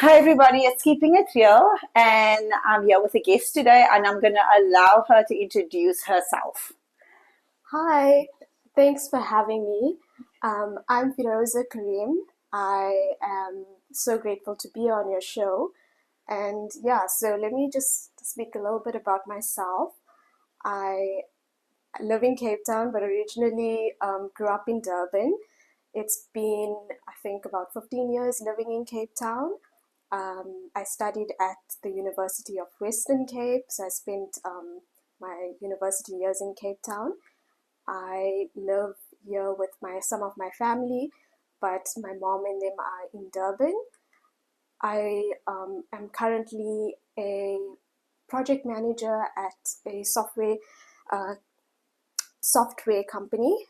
Hi everybody, it's Keeping It Real, and I'm here with a guest today, and I'm going to allow her to introduce herself. Hi, thanks for having me. I'm Firoza Kareem. I am so grateful to be on your show. And yeah, so let me just speak a little bit about myself. I live in Cape Town, but originally grew up in Durban. It's been, I think, about 15 years living in Cape Town. I studied at the University of Western Cape, so I spent my university years in Cape Town. I live here with my some of my family, but my mom and them are in Durban. I am currently a project manager at a uh, software company.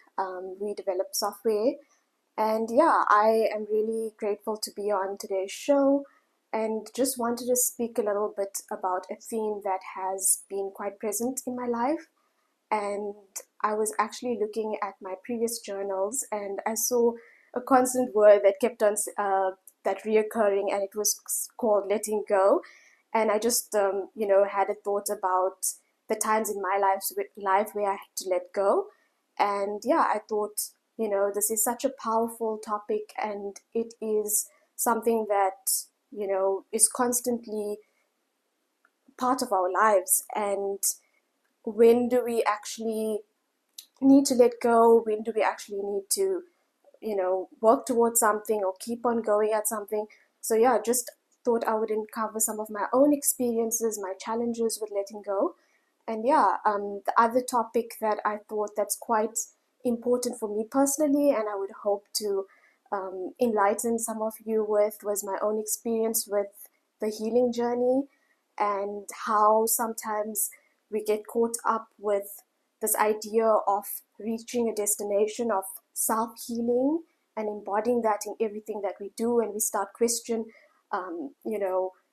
We develop software, and yeah, I am really grateful to be on today's show, and just wanted to speak a little bit about a theme that has been quite present in my life. And I was actually looking at my previous journals, and I saw a constant word that kept on that reoccurring, and it was called letting go. And I just had a thought about the times in my life where I had to let go. And yeah, I thought, this is such a powerful topic, and it is something that is constantly part of our lives. And when do we actually need to let go? When do we actually need to, work towards something or keep on going at something? So yeah, just thought I would uncover some of my own experiences, my challenges with letting go. And yeah, the other topic that I thought that's quite important for me personally, and I would hope to enlighten some of you with, was my own experience with the healing journey, and how sometimes we get caught up with this idea of reaching a destination of self-healing and embodying that in everything that we do, and we start question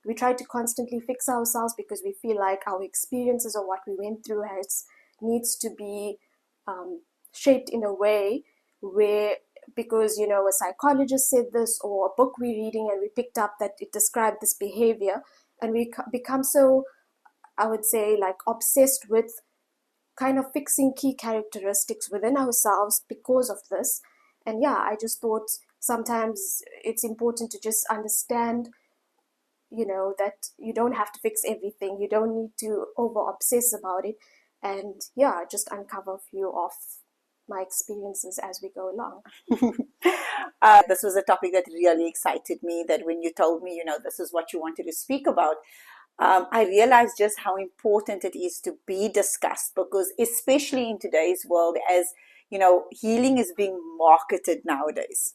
we try to constantly fix ourselves because we feel like our experiences or what we went through has needs to be um, shaped in a way where, because a psychologist said this, or a book we're reading and we picked up that it described this behavior, and we become so, I would say, like obsessed with kind of fixing key characteristics within ourselves because of this. And yeah, I just thought sometimes it's important to just understand, that you don't have to fix everything. You don't need to over obsess about it. And yeah, just uncover a few of my experiences as we go along. This was a topic that really excited me. That when you told me, this is what you wanted to speak about, I realized just how important it is to be discussed, because especially in today's world, as healing is being marketed nowadays.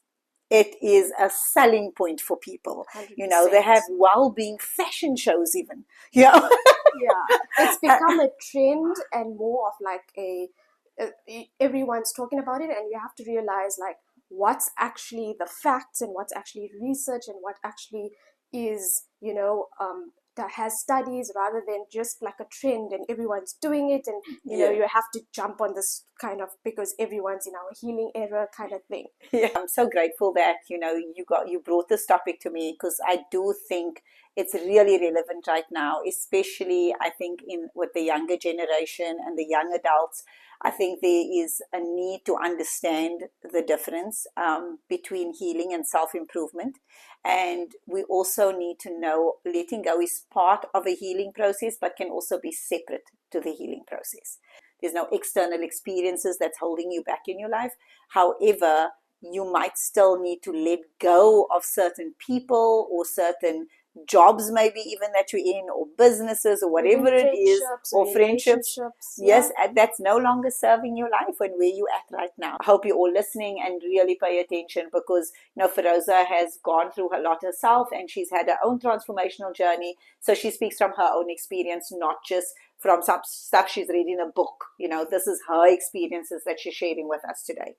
It is a selling point for people. 100%. They have well-being fashion shows even. Yeah. Yeah, it's become a trend and more of like everyone's talking about it, and you have to realize like what's actually the facts and what's actually research and what actually is, that has studies, rather than just like a trend and everyone's doing it, and Yeah. you have to jump on this kind of because everyone's in our healing era kind of thing. Yeah, I'm so grateful that you brought this topic to me, because I do think it's really relevant right now, especially I think in with the younger generation and the young adults. I think there is a need to understand the difference between healing and self-improvement, and we also need to know letting go is part of a healing process, but can also be separate to the healing process. There's no external experiences that's holding you back in your life. However, you might still need to let go of certain people or certain jobs, maybe even that you're in, or businesses, or Even whatever it is, friendships or or friendships. relationships, yeah. Yes, and that's no longer serving your life and where you're at right now. I hope you're all listening and really pay attention, because Feroza has gone through a lot herself, and she's had her own transformational journey. So she speaks from her own experience, not just from some stuff she's read in a book. This is her experiences that she's sharing with us today.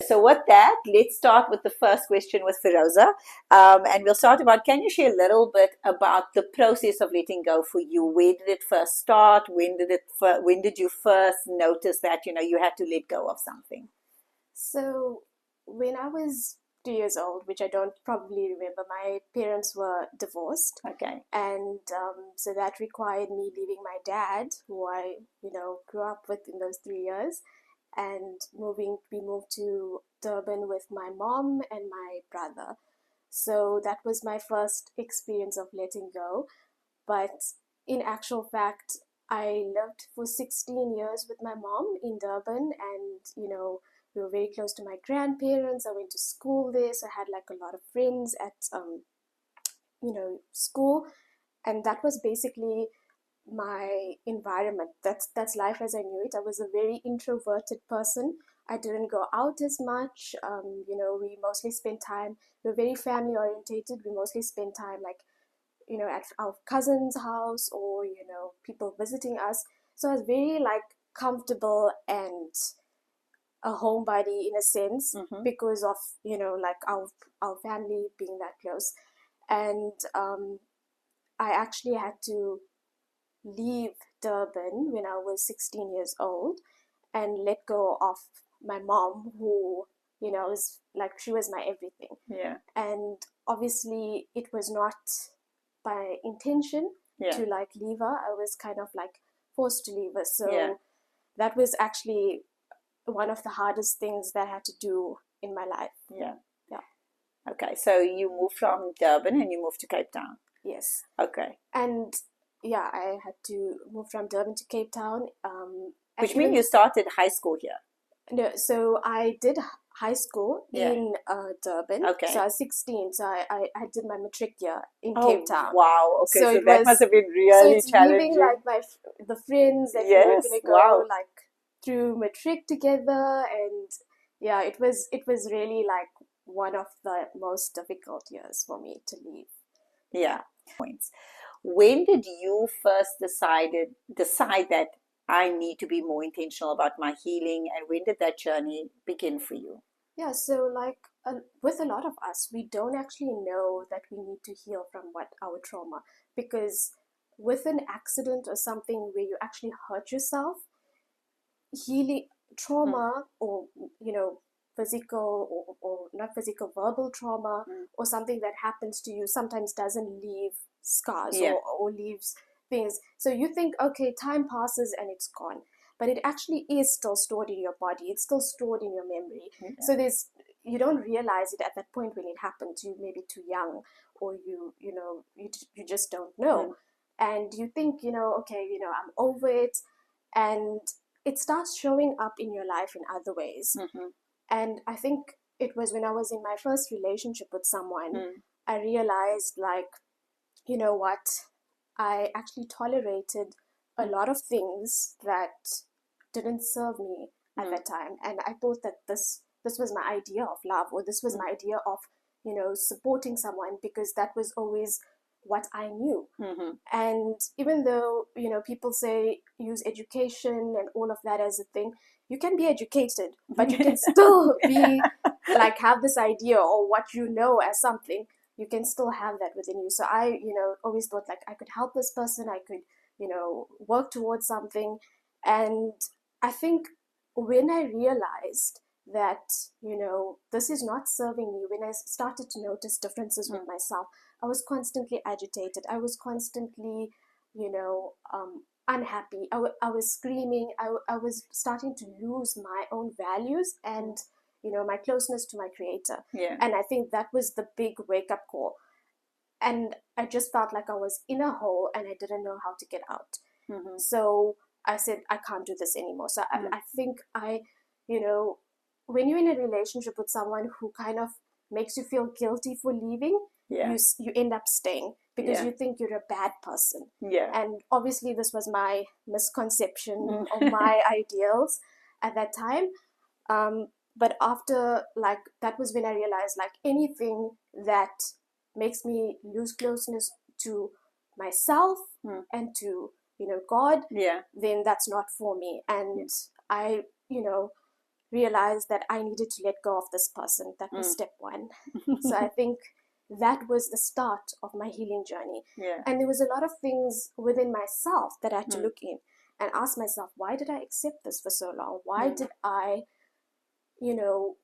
So with that, let's start with the first question with Firoza. And we'll start about, can you share a little bit about the process of letting go for you? Where did it first start? When did you first notice that, you had to let go of something? So when I was 3 years old, which I don't probably remember. My parents were divorced, Okay. and so that required me leaving my dad, who I grew up with in those 3 years, and we moved to Durban with my mom and my brother. So that was my first experience of letting go. But in actual fact, I lived for 16 years with my mom in Durban, and we were very close to my grandparents. I went to school there, so I had like a lot of friends at school, and that was basically my environment. That's life as I knew it. I was a very introverted person. I didn't go out as much. We mostly spent time. We were very family orientated. We mostly spent time like at our cousin's house, or people visiting us. So I was very like comfortable and a homebody in a sense, Mm-hmm. because of like our family being that close. And I actually had to leave Durban when I was 16 years old and let go of my mom, who was like, she was my everything. Yeah. And obviously it was not by intention Yeah. to like leave her. I was kind of like forced to leave her. So Yeah. that was actually one of the hardest things that I had to do in my life. Yeah. Yeah. Okay. So you moved from Durban and you moved to Cape Town. Yes. Okay. And yeah, I had to move from Durban to Cape Town. Which means you started high school here. No, so I did high school Yeah. in Durban. Okay. So I was 16. So I did my matric year in Oh, Cape Town. wow. Okay. So So it that was, must have been so really it's leaving challenging. like the friends that we were Yes. gonna go Wow. like through matric together, and yeah, it was really like one of the most difficult years for me to leave. Yeah. Points. When did you first decide that I need to be more intentional about my healing, and when did that journey begin for you? Yeah, so like with a lot of us, we don't actually know that we need to heal from what our trauma, because with an accident or something where you actually hurt yourself, healing Mm. trauma, or physical, or not physical, verbal trauma, Mm. or something that happens to you sometimes doesn't leave scars, Yeah. or leaves things. So you think, okay, time passes and it's gone, but it actually is still stored in your body. It's still stored in your memory. Yeah. So you don't realize it at that point when it happens. You may be too young, or you just don't know. Mm. And you think, okay, I'm over it. And it starts showing up in your life in other ways. Mm-hmm. And I think it was when I was in my first relationship with someone, Mm. I realized, like, you know what, I actually tolerated a Mm. lot of things that didn't serve me at Mm. that time. And I thought that this was my idea of love, or this was Mm. my idea of supporting someone, because that was always what I knew. Mm-hmm. And even though people say use education and all of that as a thing, you can be educated, but you can still be like, have this idea, or what as something, you can still have that within you. So I always thought like I could help this person, I could work towards something. And I think when I realized that this is not serving me, when I started to notice differences with Mm. myself, I was constantly agitated. I was constantly, unhappy. I was screaming. I was starting to lose my own values and, my closeness to my creator. Yeah. And I think that was the big wake up call. And I just felt like I was in a hole and I didn't know how to get out. Mm-hmm. So I said, I can't do this anymore. So I think you know, when you're in a relationship with someone who kind of makes you feel guilty for leaving, Yeah. you end up staying, because Yeah. you think you're a bad person. Yeah. And obviously, this was my misconception Mm. of my ideals at that time. But after, like, that was when I realized, like, anything that makes me lose closeness to myself Mm. and to God, Yeah. then that's not for me. And I realized that I needed to let go of this person. That was Mm. step one. So I think that was the start of my healing journey. Yeah. And there was a lot of things within myself that I had to Mm. look in and ask myself, why did I accept this for so long? Why Mm. did I you know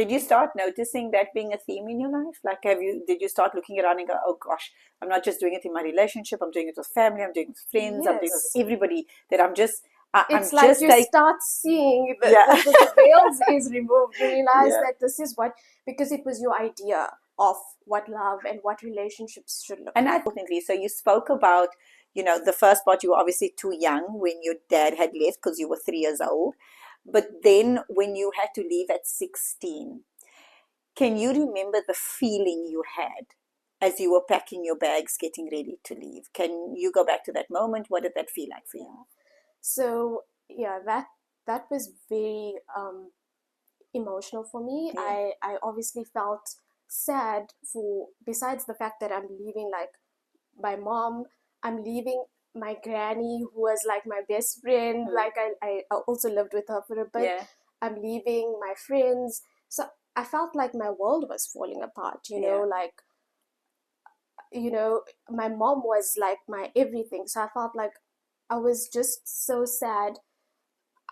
Did you start noticing that being a theme in your life? Like, did you start looking around and go, oh gosh, I'm not just doing it in my relationship, I'm doing it with family, I'm doing it with friends, I'm doing it with Yes. everybody, that I'm It's like just you like, start seeing yeah, the veils is removed. You realize yeah. that this is what, because it was your idea of what love and what relationships should look And like. importantly, so you spoke about, the first part, you were obviously too young when your dad had left because you were 3 years old. But then when you had to leave at 16, can you remember the feeling you had as you were packing your bags, getting ready to leave? Can you go back to that moment? What did that feel like for you? Yeah. So yeah, that was very emotional for me. Yeah. I obviously felt sad for, besides the fact that I'm leaving like my mom, I'm leaving my granny who was like my best friend. Mm. Like I also lived with her for a bit. Yeah. I'm leaving my friends. So I felt like my world was falling apart, Yeah. like, my mom was like my everything. So I felt like I was just so sad.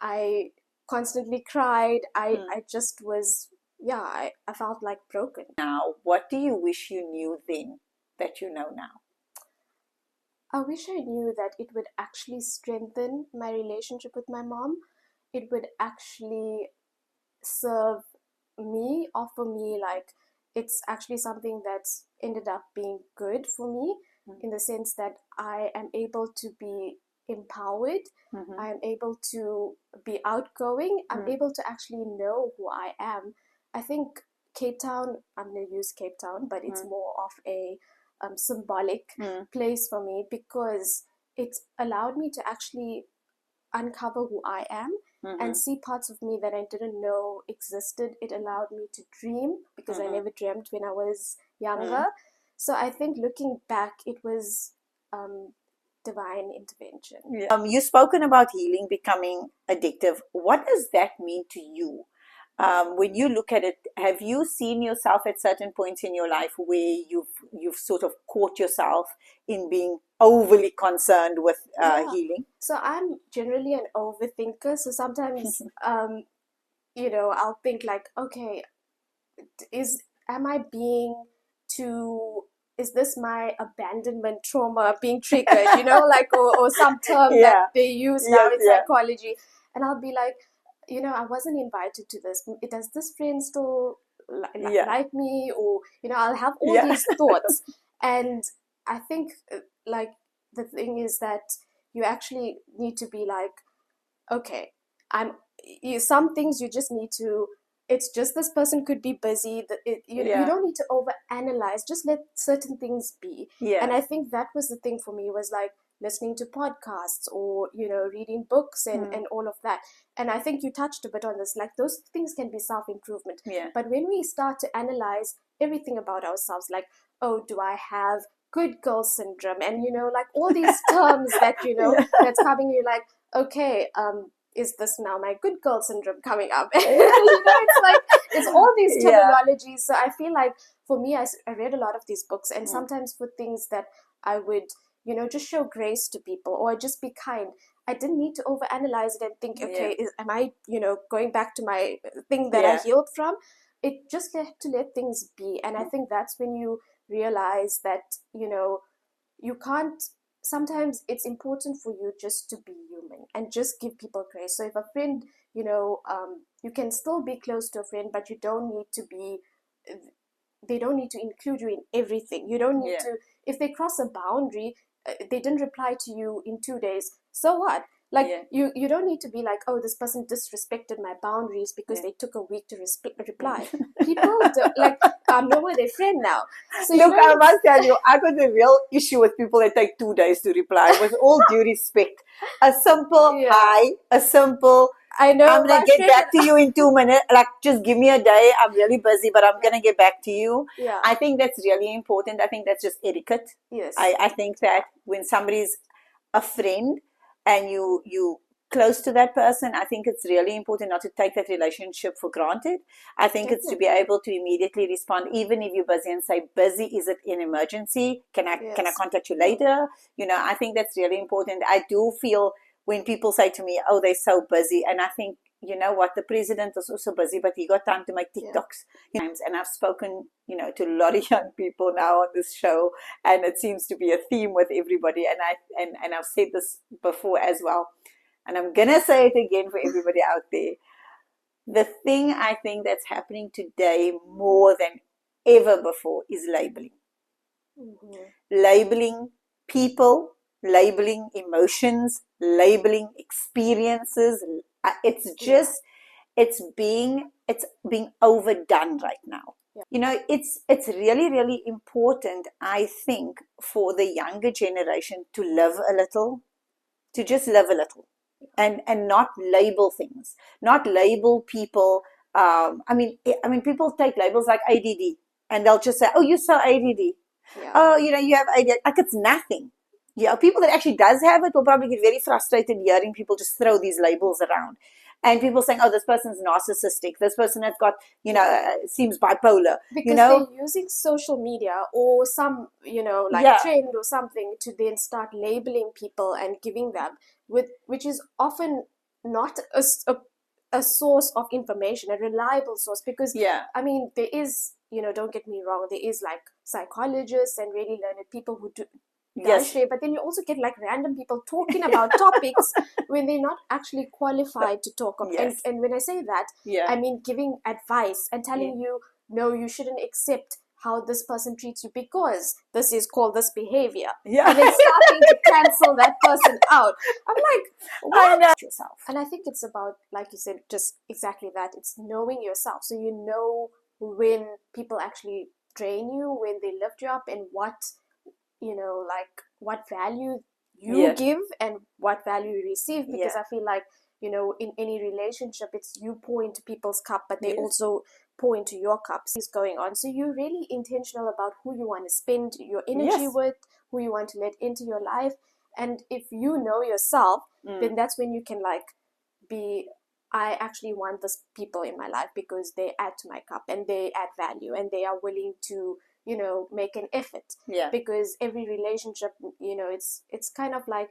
I constantly cried. I, Mm. I just was, yeah, I felt like broken. Now, what do you wish you knew then that you know now? I wish I knew that it would actually strengthen my relationship with my mom. It would actually serve me, offer me, like, it's actually something that's ended up being good for me, Mm. in the sense that I am able to be empowered. Mm-hmm. I'm able to be outgoing. I'm Mm. able to actually know who I am. I think Cape Town, I'm going to use Cape Town, but it's Mm. more of a symbolic Mm. place for me, because it allowed me to actually uncover who I am and Mm-hmm. see parts of me that I didn't know existed. It allowed me to dream, because I Mm-hmm. never dreamt when I was Mm. younger. So I think looking back, it was um, divine intervention. Yeah. You've spoken about healing becoming addictive. What does that mean to you? When you look at it, have you seen yourself at certain points in your life where you've sort of caught yourself in being overly concerned with Yeah. healing? So I'm generally an overthinker. So sometimes, I'll think like, okay, is am I being too, is this my abandonment trauma being triggered, like, or some term that Yeah. they use now Yes. in Yeah. psychology. And I'll be like, I wasn't invited to this. Does this friend still Yeah. like me? Or, I'll have all Yeah. these thoughts. And I think, like, the thing is that you actually need to be like, okay, some things you just need to, it's just this person could be busy, you Yeah. don't need to overanalyze, just let certain things be. And Yeah. I think that was the thing for me, was like listening to podcasts, or reading books, and Mm. all of that. And I think you touched a bit on this, like those things can be self-improvement. Yeah. But when we start to analyze everything about ourselves, like, oh, do I have good girl syndrome, and like all these terms that Yeah. that's coming, you're like, okay, is this now my good girl syndrome coming up? Yeah. It's like, it's all these Yeah. terminologies. So I feel like for me, I read a lot of these books, and Mm. sometimes for things that I would, just show grace to people, or just be kind. I didn't need to overanalyze it and think, Yeah. okay, am I, going back to my thing that I Yeah. healed from? It just had to let things be. And I Mm. think that's when you realize that, you can't, sometimes it's important for you just to be human and just give people grace. So if a friend, you can still be close to a friend, but you don't need to be, they don't need to include you in everything. You don't need Yeah. to, if they cross a boundary, they didn't reply to you in 2 days, so what? Like, Yeah. you don't need to be like, oh, this person disrespected my boundaries because Yeah. they took a week to reply. Mm. People don't, like, I'm no more their friend now. So you Look, I don't. must tell you, I got a real issue with people that take 2 days to reply. With all due respect, a simple Yeah, hi, a simple I I'm know gonna my get friend back to you in 2 minutes. Like, just give me a day. I'm really busy, but I'm gonna get back to you. yeah, I think that's really important. I think that's just etiquette. yes, I think that when somebody's a friend and you close to that person, I think it's really important not to take that relationship for granted. I think it's to be definitely, able to immediately respond, even if you're busy, and say, busy, is it an emergency? Can I yes, contact you later? I think that's really important. I do feel when people say to me, oh, they're so busy, and I think you know what, the president is also busy, but he got time to make Yeah. TikToks. And I've spoken, to a lot of young people now on this show, and it seems to be a theme with everybody. And I've said this before as well, and I'm gonna say it again for everybody out there. The thing I think that's happening today more than ever before is labeling. Mm-hmm. Labeling people, labeling emotions, labeling experiences. It's Yeah. just, it's being overdone right now. Yeah. It's really, really important, I think, for the younger generation to live a little, to just live a little, and not label things, not label people. I mean, people take labels like ADD, and they'll just say, "Oh, you're so ADD. Yeah. Oh, you have ADD." Like it's nothing. Yeah, people that actually does have it will probably get very frustrated hearing people just throw these labels around, and people saying, "Oh, this person's narcissistic. This person has got, Yeah. seems bipolar." You Because they're know? using social media or some, like Yeah. trend or something to then start labeling people and giving them which is often not a source of information, a reliable source. Because Yeah. I mean, there is, don't get me wrong, there is like psychologists and really learned people who does Yes. share, but then you also get like random people talking about topics when they're not actually qualified to talk of. Yes. And when I say that, Yeah. I mean giving advice and Yeah. telling you, no, you shouldn't accept how this person treats you because this is called this behavior. Yeah. And then starting to cancel that person out. I'm like, I what? know. Yourself. And I think it's about, like you said, just exactly that. It's knowing yourself. So you know when people actually drain you, when they lift you up, and what, like what value you Yeah. give and what value you receive. Because Yeah. I feel like, in any relationship, it's you pour into people's cup, but they Yes. also pour into your cups is going on. So you're really intentional about who you want to spend your energy Yes. with, who you want to let into your life. And if you know yourself, then that's when you can like be, I actually want this people in my life because they add to my cup and they add value and they are willing to, make an effort. Yeah. Because every relationship, it's kind of like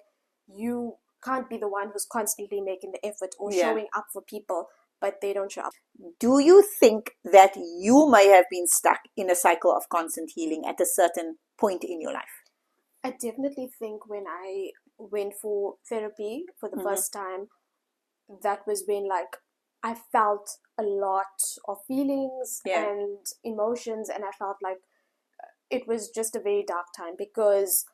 you can't be the one who's constantly making the effort or Yeah. showing up for people, but they don't show up. Do you think that you may have been stuck in a cycle of constant healing at a certain point in your life? I definitely think when I went for therapy for the first time, that was when like I felt a lot of feelings Yeah. and emotions, and I felt like it was just a very dark time because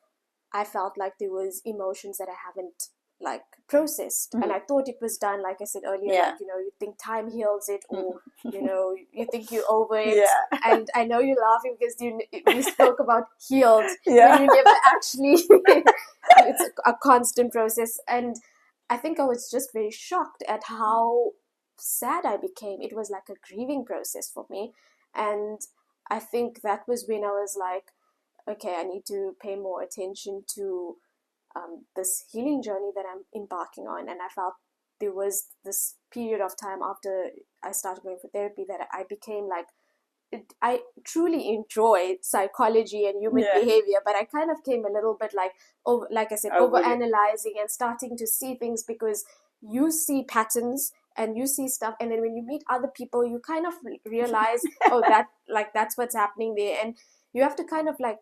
I felt like there was emotions that I haven't like processed, and I thought it was done. Like I said earlier, Yeah. like you think time heals it, or you think you're over it. Yeah. And I know you're laughing because we spoke about healed Yeah. when you never actually. It's a constant process, and I think I was just very shocked at how sad I became. It was like a grieving process for me, and I think that was when I was like, okay, I need to pay more attention to this healing journey that I'm embarking on. And I felt there was this period of time after I started going for therapy that I became like, I truly enjoy psychology and human Yeah. behavior, but I kind of came a little bit like, over, like I said, over Overly. analyzing and starting to see things because you see patterns and you see stuff, and then when you meet other people, you kind of realize, oh, that's what's happening there, and you have to kind of like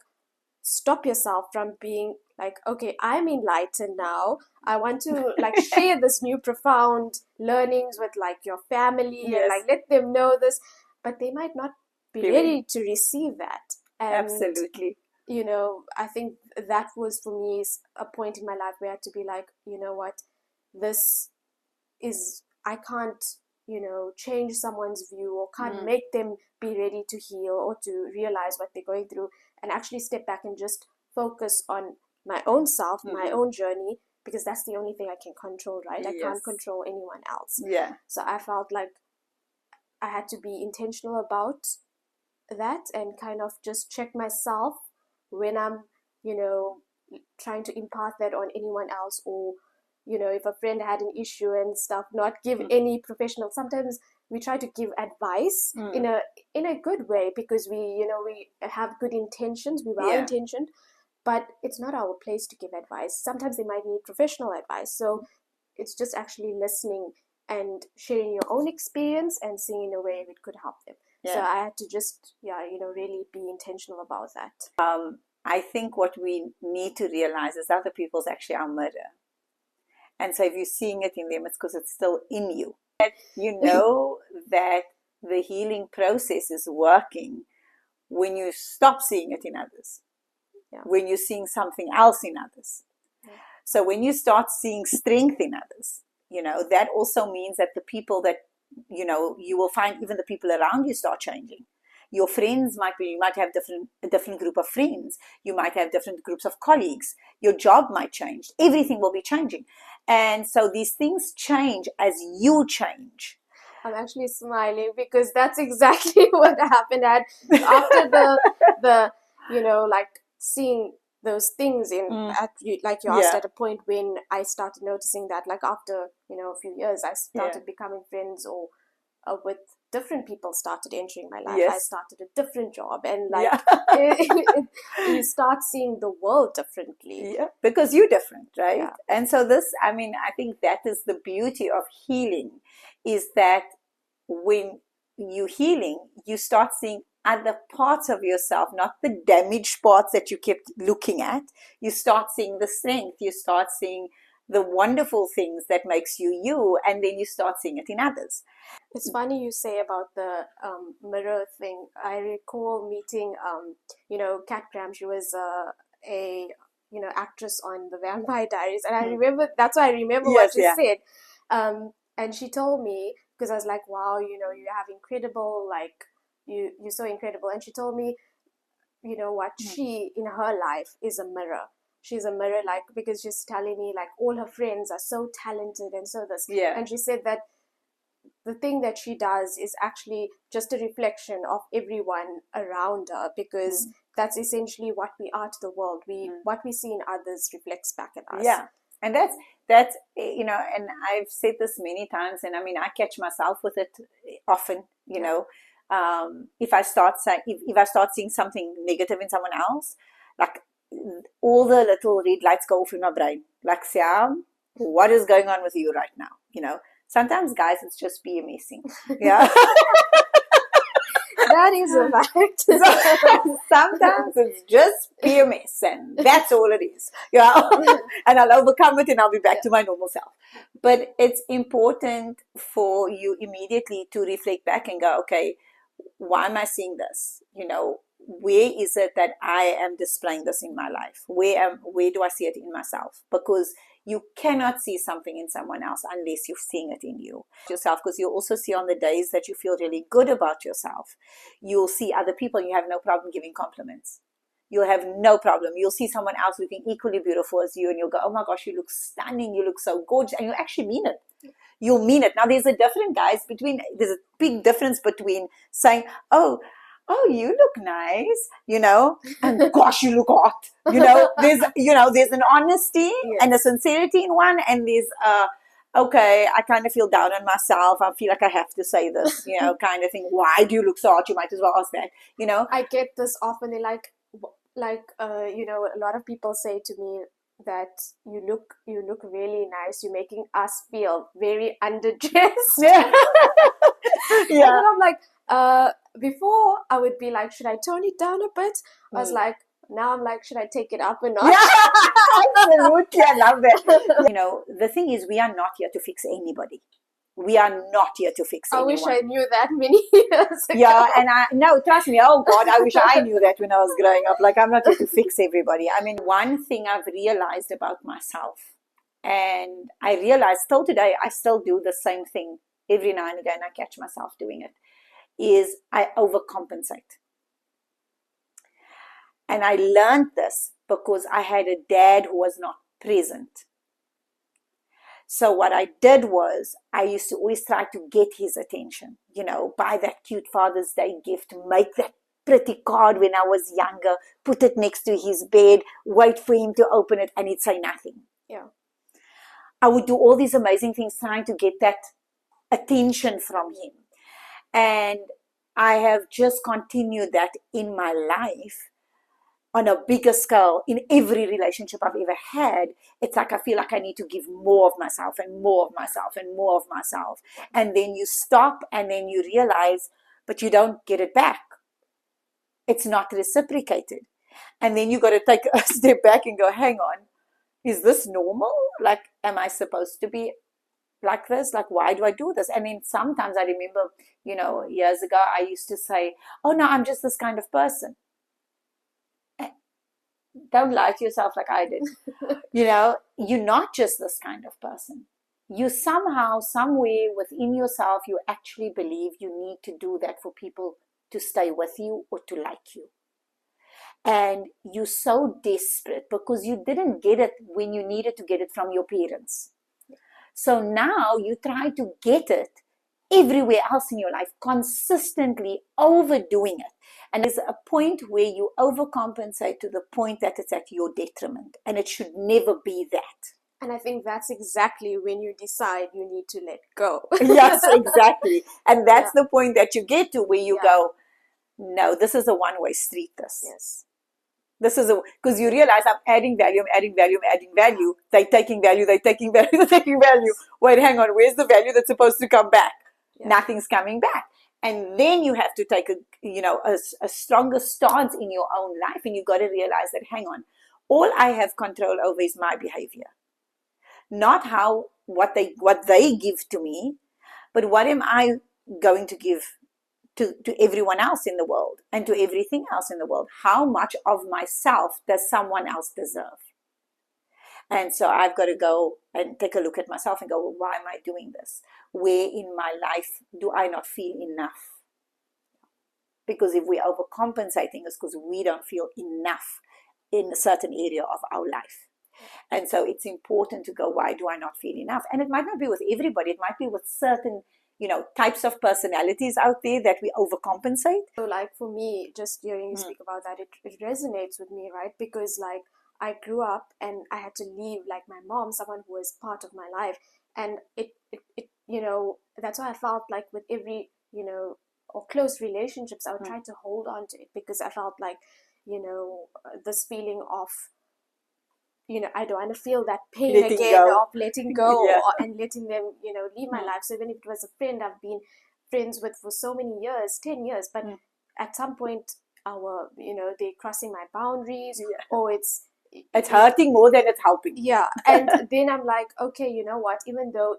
stop yourself from being like, okay, I'm enlightened now, I want to like share this new profound learnings with like your family and Yes. like let them know this, but they might not be ready to receive that. And Absolutely. I think that was for me a point in my life where I had to be like, you know what, this is, I can't change someone's view or can't make them be ready to heal or to realize what they're going through, and actually step back and just focus on my own self, my own journey, because that's the only thing I can control, right? I can't Yes. control anyone else. Yeah. So I felt like I had to be intentional about that and kind of just check myself when I'm trying to impart that on anyone else, or if a friend had an issue and stuff, not give any professional. Sometimes we try to give advice in a good way because we have good intentions, we're well intentioned, but it's not our place to give advice. Sometimes they might need professional advice. So it's just actually listening and sharing your own experience and seeing in a way if it could help them. So Yeah. I had to just, really be intentional about that. I think what we need to realize is other people's actually our mirror. And so if you're seeing it in them, it's because it's still in you. You know that the healing process is working when you stop seeing it in others, when you're seeing something else in others. So when you start seeing strength in others, that also means that the people that, you will find even the people around you start changing. Your friends you might have a different group of friends. You might have different groups of colleagues. Your job might change. Everything will be changing. And so these things change as you change. I'm actually smiling because that's exactly what happened after the seeing those things like you asked at a point when I started noticing that, like after a few years I started becoming friends or with different people started entering my life. I started a different job, and you start seeing the world differently. Yeah, because you're different, right? Yeah. And so I think that is the beauty of healing, is that when you're healing, you start seeing other parts of yourself, not the damaged parts that you kept looking at. You start seeing the strength. You start seeing the wonderful things that makes you you, and then you start seeing it in others. It's funny you say about the mirror thing. I recall meeting, Kat Graham. She was a actress on the Vampire Diaries, and I remember that's why I remember what she said. And she told me, because I was like, wow, you have incredible, like you're so incredible. And she told me, what she in her life is a mirror. She's a mirror, like, because she's telling me like all her friends are so talented and so this. And she said that the thing that she does is actually just a reflection of everyone around her, because that's essentially what we are to the world. What we see in others reflects back at us. Yeah. And that's and I've said this many times, and I catch myself with it often. If I start seeing something negative in someone else, like all the little red lights go off in my brain. Like, Sam, what is going on with you right now? Sometimes, guys, it's just PMSing. Yeah. That is a fact. Sometimes it's just PMS, and that's all it is. Yeah. And I'll overcome it and I'll be back to my normal self. But it's important for you immediately to reflect back and go, okay, why am I seeing this? Where is it that I am displaying this in my life? Where do I see it in myself? Because you cannot see something in someone else unless you're seeing it in yourself. Because you'll also see on the days that you feel really good about yourself, you'll see other people and you have no problem giving compliments. You'll have no problem. You'll see someone else looking equally beautiful as you and you'll go, oh my gosh, you look stunning. You look so gorgeous. And you actually mean it. You'll mean it. Now, there's a big difference between saying, oh, you look nice, and gosh, you look hot. There's an honesty and a sincerity in one, and there's okay, I kind of feel down on myself. I feel like I have to say this, kind of thing. Why do you look so hot? You might as well ask that, I get this often. They like, a lot of people say to me that you look really nice. You're making us feel very underdressed. Yeah. Yeah. And then I'm like, before I would be like, should I tone it down a bit? I was like, now I'm like, should I take it up a notch? Yeah, absolutely. I love that. The thing is, we are not here to fix anybody. We are not here to fix anyone. I wish I knew that many years ago. Yeah, and no, trust me, oh God, I wish I knew that when I was growing up. Like, I'm not here to fix everybody. One thing I've realized about myself, and I realize till today, I still do the same thing every now and again. I catch myself doing it, is I overcompensate. And I learned this because I had a dad who was not present. So what I did was I used to always try to get his attention, buy that cute Father's Day gift, make that pretty card when I was younger, put it next to his bed, wait for him to open it, and he'd say nothing. Yeah. I would do all these amazing things trying to get that attention from him. And I have just continued that in my life. on a bigger scale in every relationship I've ever had, it's like I feel like I need to give more of myself and more of myself and more of myself. And then you stop and then you realize, but you don't get it back. It's not reciprocated. And then you got to take a step back and go, hang on, is this normal? Like, am I supposed to be like this? Like, why do I do this? And then sometimes I remember, years ago, I used to say, oh no, I'm just this kind of person. Don't lie to yourself like I did. You're not just this kind of person. You somehow, somewhere within yourself, you actually believe you need to do that for people to stay with you or to like you. And you're so desperate because you didn't get it when you needed to get it from your parents. So now you try to get it everywhere else in your life, consistently overdoing it. And there's a point where you overcompensate to the point that it's at your detriment. And it should never be that. And I think that's exactly when you decide you need to let go. Yes, exactly. And that's the point that you get to where you go, no, this is a one-way street, this. Yes. This is because you realize I'm adding value, I'm adding value, I'm adding value. They're taking value, they're taking value, they're taking value. Wait, hang on, where's the value that's supposed to come back? Yeah. Nothing's coming back. And then you have to take a stronger stance in your own life, and you got to realize that, hang on, all I have control over is my behavior. Not what they give to me, but what am I going to give to everyone else in the world and to everything else in the world? How much of myself does someone else deserve? And so I've got to go and take a look at myself and go, well, why am I doing this? Where in my life do I not feel enough? Because if we're overcompensating, it's because we don't feel enough in a certain area of our life. And so it's important to go, why do I not feel enough? And it might not be with everybody. It might be with certain types of personalities out there that we overcompensate. So like for me, just hearing you speak about that, it resonates with me, right? Because like I grew up and I had to leave like my mom, someone who was part of my life. And it that's why I felt like with every, or close relationships, I would try to hold on to it because I felt like, this feeling of, I don't want to feel that pain again of letting go and letting them, leave my life. So even if it was a friend I've been friends with for so many years, 10 years, but at some point they're crossing my boundaries or it's hurting more than it's helping. Yeah. And then I'm like, okay, you know what, even though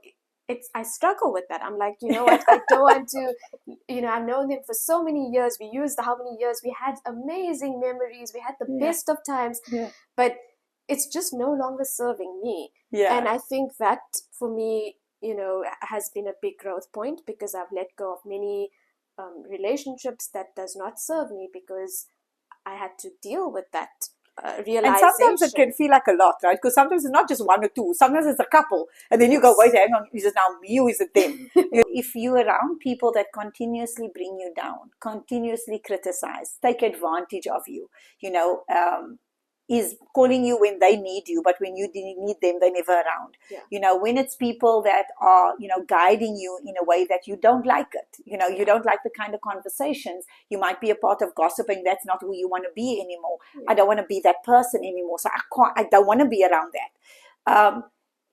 I struggle with that. I'm like, you know what, I don't want to, I've known them for so many years. We used how many years? We had amazing memories. We had the best of times, but it's just no longer serving me. Yeah. And I think that for me, has been a big growth point because I've let go of many relationships that does not serve me because I had to deal with that realization. And sometimes it can feel like a lot, right? Because sometimes it's not just one or two. Sometimes it's a couple. And then you go, wait, hang on, is it now me or is it them? If you're around people that continuously bring you down, continuously criticize, take advantage of you, is calling you when they need you, but when you need them, they're never around. Yeah. When it's people that are, guiding you in a way that you don't like it, you don't like the kind of conversations, you might be a part of gossiping, that's not who you want to be anymore. Yeah. I don't want to be that person anymore, so I don't want to be around that.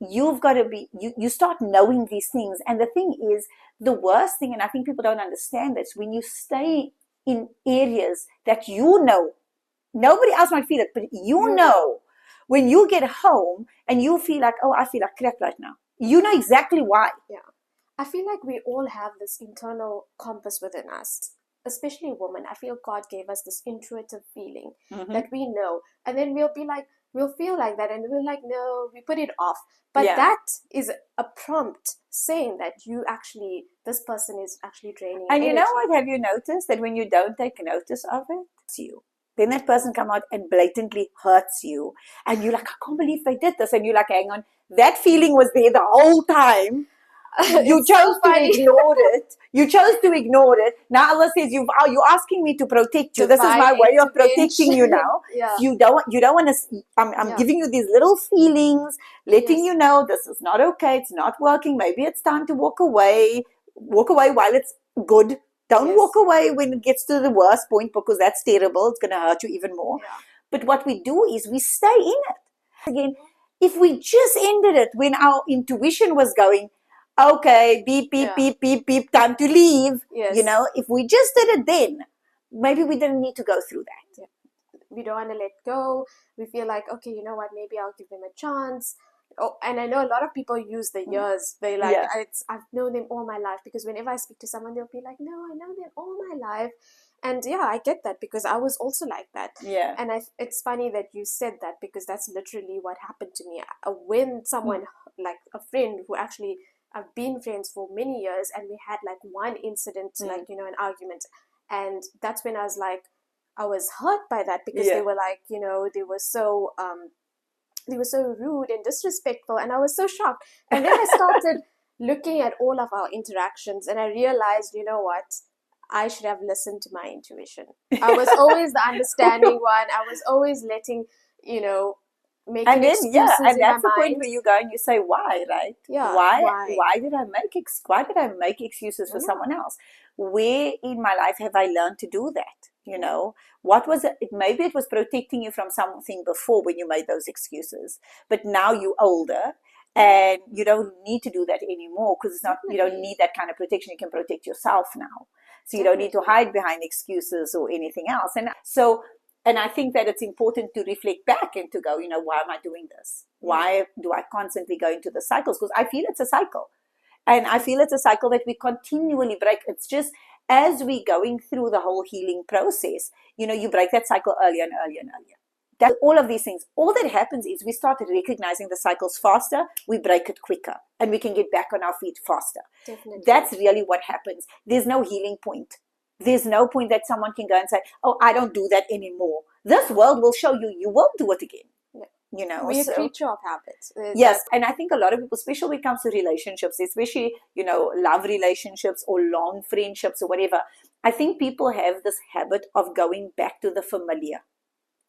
You've got to be, you start knowing these things. And the thing is, the worst thing, and I think people don't understand this, when you stay in areas that nobody else might feel it, but when you get home and you feel like, oh, I feel like crap right now. You know exactly why. Yeah. I feel like we all have this internal compass within us, especially women. I feel God gave us this intuitive feeling that we know. And then we'll feel like that and we're like, no, we put it off. But that is a prompt saying that this person is actually draining And energy. You know what, have you noticed that when you don't take notice of it, it's you. Then that person come out and blatantly hurts you. And you're like, I can't believe they did this. And you're like, hang on, that feeling was there the whole time. You chose to ignore it. You chose to ignore it. Now Allah says, you're asking me to protect you. This is my way of protecting you now. You don't want to, I'm giving you these little feelings, letting you know this is not okay. It's not working. Maybe it's time to walk away. Walk away while it's good. Don't walk away when it gets to the worst point because that's terrible. It's going to hurt you even more. Yeah. But what we do is we stay in it. Again, if we just ended it when our intuition was going, okay, beep, beep, Yeah. beep, beep, beep, time to leave. Yes. You know, if we just did it then, maybe we didn't need to go through that. We don't want to let go. We feel like, okay, you know what, maybe I'll give them a chance. Oh, and I know a lot of people use the years. They like, Yeah. I've known them all my life, because whenever I speak to someone, they'll be like, no, I know them all my life. And yeah, I get that, because I was also like that. Yeah. And it's funny that you said that, because that's literally what happened to me. When someone, like a friend who actually, I've been friends for many years, and we had like one incident, like, you know, an argument. And that's when I was like, I was hurt by that, because Yeah. they were like, you know, they were so rude and disrespectful, and I was so shocked. And then I started looking at all of our interactions, and I realized, you know what, I should have listened to my intuition. I was always the understanding one. I was always letting, you know, making And then, excuses and in my that's the point mind. where you go and you say, why, right? Yeah, Why did I make excuses for Yeah. someone else? Where in my life have I learned to do that? You know, what was it? Maybe it was protecting you from something before when you made those excuses, but now you're older and you don't need to do that anymore, because it's not, you don't Definitely. need that kind of protection. You can protect yourself now. So you don't need to Definitely. hide behind excuses or anything else. And so, and I think that it's important to reflect back and to go, you know, why am I doing this? Why do I constantly go into the cycles? Because I feel it's a cycle. And I feel it's a cycle that we continually break. It's just as we going through the whole healing process, you know, you break that cycle earlier and earlier and earlier. That all of these things, all that happens is we start recognizing the cycles faster, we break it quicker, and we can get back on our feet faster. Definitely. That's really what happens. There's no healing point. There's no point that someone can go and say, oh, I don't do that anymore. This world will show you, you won't do it again. You know, we're a creature of habits. Yes, and I think a lot of people, especially when it comes to relationships, especially, you know, love relationships or long friendships or whatever, I think people have this habit of going back to the familiar.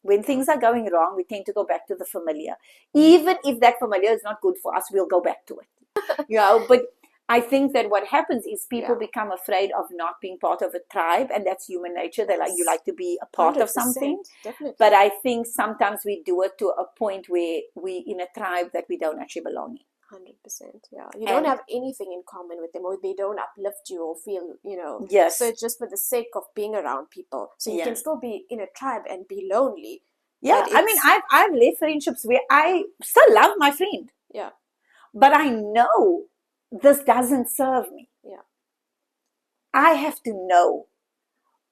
When things are going wrong, we tend to go back to the familiar. Even if that familiar is not good for us, we'll go back to it. You know, but I think that what happens is people become afraid of not being part of a tribe, and that's human nature. They like, you like to be a part of something. Definitely. But I think sometimes we do it to a point where we in a tribe that we don't actually belong in. 100%. Yeah, you don't have anything in common with them, or they don't uplift you or feel, you know. Yes. So it's just for the sake of being around people. So you can still be in a tribe and be lonely. Yeah, I mean, I've left friendships where I still love my friend. Yeah. But I know this doesn't serve me. Yeah. I have to know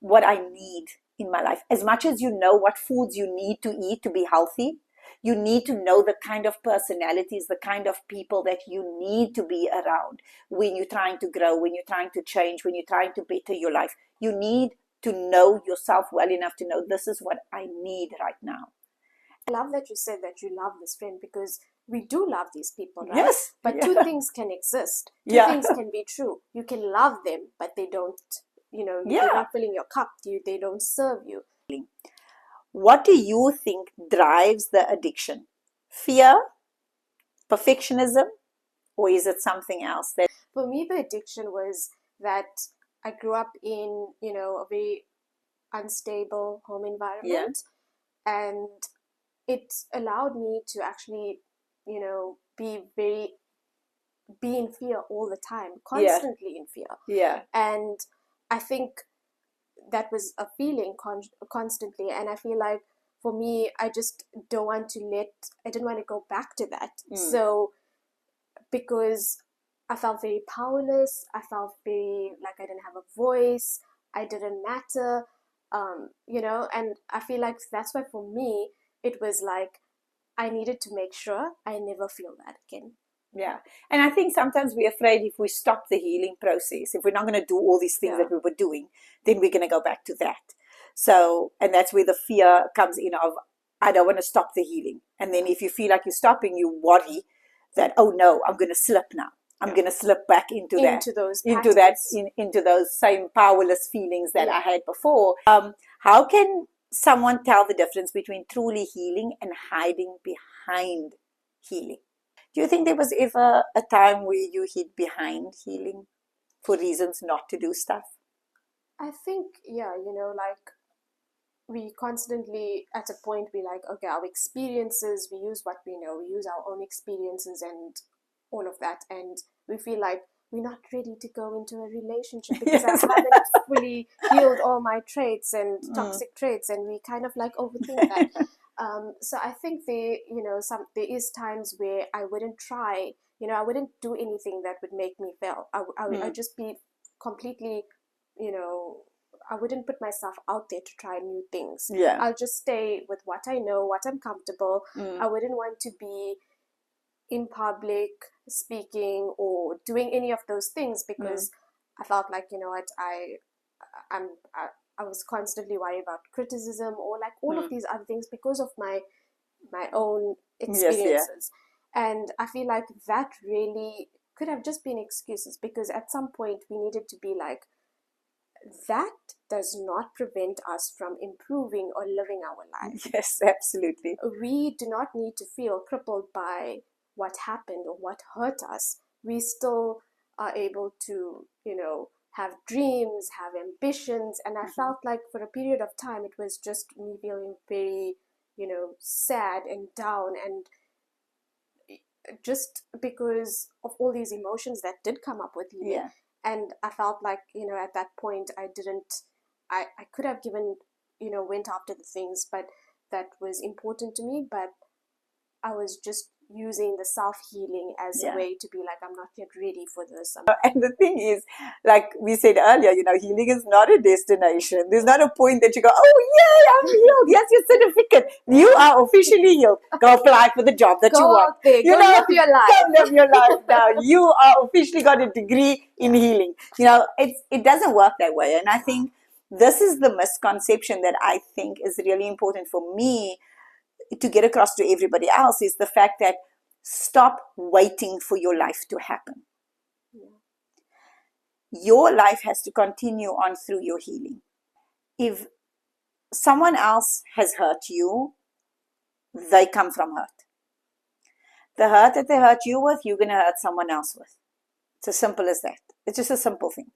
what I need in my life. As much as you know what foods you need to eat to be healthy, you need to know the kind of personalities, the kind of people that you need to be around when you're trying to grow, when you're trying to change, when you're trying to better your life. You need to know yourself well enough to know this is what I need right now. I love that you said that you love this friend, because we do love these people, right? Yes. But two things can exist. Two Yeah. things can be true. You can love them, but they don't, you know, they're not filling your cup. They don't serve you. What do you think drives the addiction? Fear, perfectionism, or is it something else? For me, the addiction was that I grew up in, you know, a very unstable home environment, and it allowed me to actually, you know, be in fear all the time, constantly in fear. Yeah. And I think that was a feeling constantly, and I feel like for me, I just don't want to I didn't want to go back to that. So because I felt very powerless, I felt very like I didn't have a voice, I didn't matter, you know, and I feel like that's why for me it was like I needed to make sure I never feel that again. Yeah. And I think sometimes we're afraid if we stop the healing process, if we're not going to do all these things that we were doing, then we're going to go back to that. So, and that's where the fear comes in of, I don't want to stop the healing. And then if you feel like you're stopping, you worry that, oh no, I'm going to slip now. I'm going to slip back into those same powerless feelings that I had before. How can someone tell the difference between truly healing and hiding behind healing? Do you think there was ever a time where you hid behind healing for reasons not to do stuff? I think, yeah, you know, like we constantly, at a point, we like, okay, our experiences, we use what we know, we use our own experiences and all of that, and we feel like we're not ready to go into a relationship because Yes. I haven't fully healed all my traits and Mm. toxic traits, and we kind of like overthink that. So I think there is times where I wouldn't try, I wouldn't do anything that would make me fail. I'd just be completely, you know, I wouldn't put myself out there to try new things. Yeah. I'll just stay with what I know, what I'm comfortable. Mm. I wouldn't want to be in public speaking or doing any of those things because I felt like, what I was constantly worried about criticism or like all of these other things because of my own Yes, yeah. experiences. And I feel like that really could have just been excuses, because at some point we needed to be like, that does not prevent us from improving or living our life. Yes, absolutely. We do not need to feel crippled by what happened or what hurt us. We still are able to, have dreams, have ambitions. And I felt like for a period of time, it was just me feeling very, sad and down, and just because of all these emotions that did come up with me. Yeah. And I felt like, at that point, I could have given, went after the things, but that was important to me, but I was just using the self-healing as a way to be like, I'm not yet ready for this. And the thing is, like we said earlier, healing is not a destination. There's not a point that you go, oh, yay, I'm healed. Yes, your certificate. You are officially healed. Go apply for the job that you want. Go out there. Go live your life. Go live your life now. You are officially got a degree in healing. It doesn't work that way. And I think this is the misconception that I think is really important for me to get across to everybody else, is the fact that stop waiting for your life to happen. Your life has to continue on through your healing. If someone else has hurt you, they come from hurt. The hurt that they hurt you with, you're going to hurt someone else with. It's as simple as that. It's just a simple thing.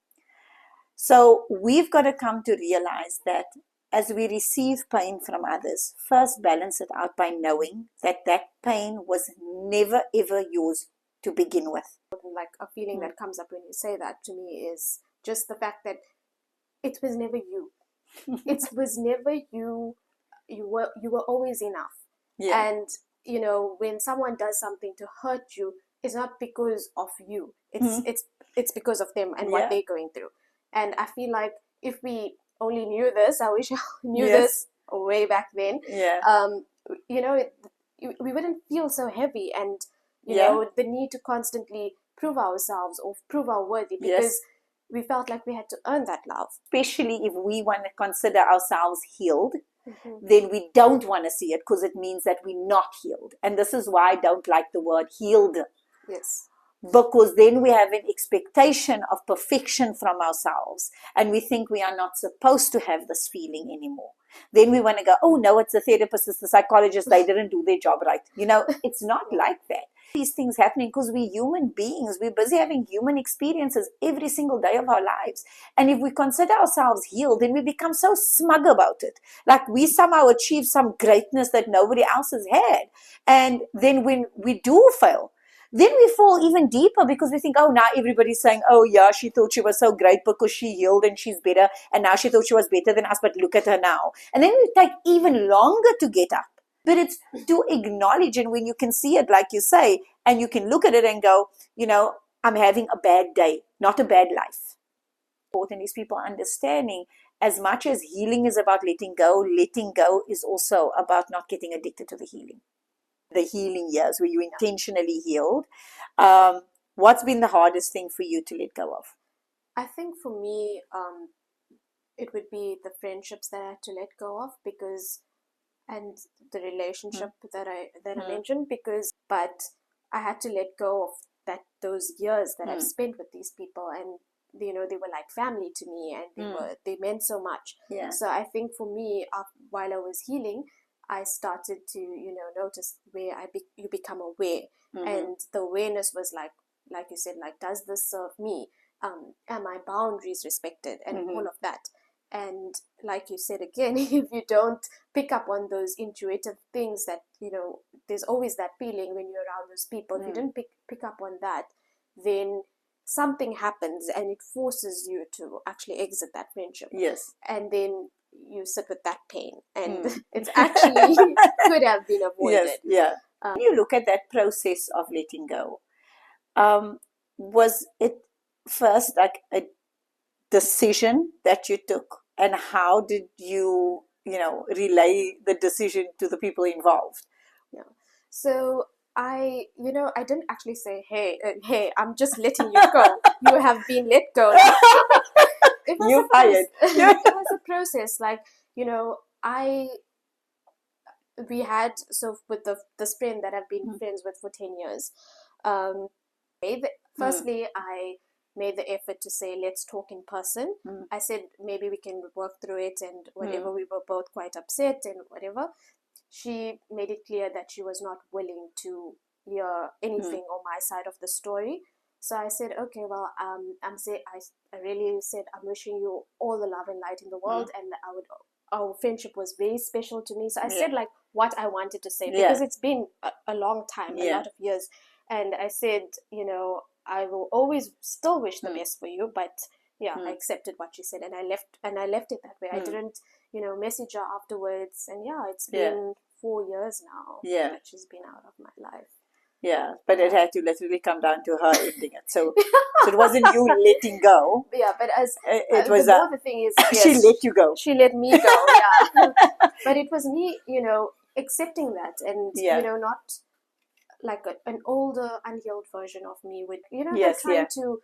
So we've got to come to realize that as we receive pain from others, first balance it out by knowing that that pain was never ever yours to begin with. Like a feeling that comes up when you say that to me is just the fact that it was never you. It was never you. You were always enough. Yeah. And when someone does something to hurt you, it's not because of you. It's because of them and what they're going through. And I feel like if we only knew this, I wish I knew this way back then. Yeah. We wouldn't feel so heavy, and the need to constantly prove ourselves or prove our worthy, because we felt like we had to earn that love. Especially if we want to consider ourselves healed, then we don't want to see it, because it means that we're not healed. And this is why I don't like the word healed. Yes. Because then we have an expectation of perfection from ourselves, and we think we are not supposed to have this feeling anymore. Then we want to go, oh no, it's the therapist, it's the psychologist, they didn't do their job right. It's not like that. These things happening because we're human beings. We're busy having human experiences every single day of our lives. And if we consider ourselves healed, then we become so smug about it. Like we somehow achieve some greatness that nobody else has had. And then when we do fail, then we fall even deeper, because we think, oh, now everybody's saying, oh yeah, she thought she was so great because she healed and she's better, and now she thought she was better than us, but look at her now. And then we take even longer to get up. But it's to acknowledge, and when you can see it, like you say, and you can look at it and go, I'm having a bad day, not a bad life. And these people understanding, as much as healing is about letting go is also about not getting addicted to the healing. The healing years where you intentionally healed. What's been the hardest thing for you to let go of? I think for me, it would be the friendships that I had to let go of, and the relationship that I mentioned, but I had to let go of those years that I've spent with these people, and they were like family to me, and they meant so much. Yeah. So I think for me, while I was healing, I started to notice where you become aware, and the awareness was like you said, like, does this serve me? Are my boundaries respected, and all of that. And like you said again, if you don't pick up on those intuitive things that, there's always that feeling when you're around those people. If you didn't pick up on that, then something happens and it forces you to actually exit that friendship. Yes. And then you sit with that pain, and it's actually could have been avoided. Yes, yeah. When you look at that process of letting go, was it first like a decision that you took, and how did you, relay the decision to the people involved? Yeah. So I didn't actually say, hey, I'm just letting you go. You have been let go. It was You fired. it was a process. Like, I we had, so with this friend that I've been friends with for 10 years, firstly, I made the effort to say, let's talk in person. I said, maybe we can work through it, and whatever, we were both quite upset and whatever. She made it clear that she was not willing to hear anything on my side of the story. So I said, okay, well, I really said, I'm wishing you all the love and light in the world, and our friendship was very special to me. So I said like what I wanted to say, because it's been a long time, a lot of years. And I said, I will always still wish the best for you, but I accepted what she said, and I left it that way. I didn't, message her afterwards, and it's been 4 years now that she's been out of my life. Yeah, but it had to literally come down to her ending it. So it wasn't you letting go. Yeah, but it was the thing is, she let you go. She let me go. Yeah, but it was me, accepting that, and not like an older, unhealed version of me with, trying to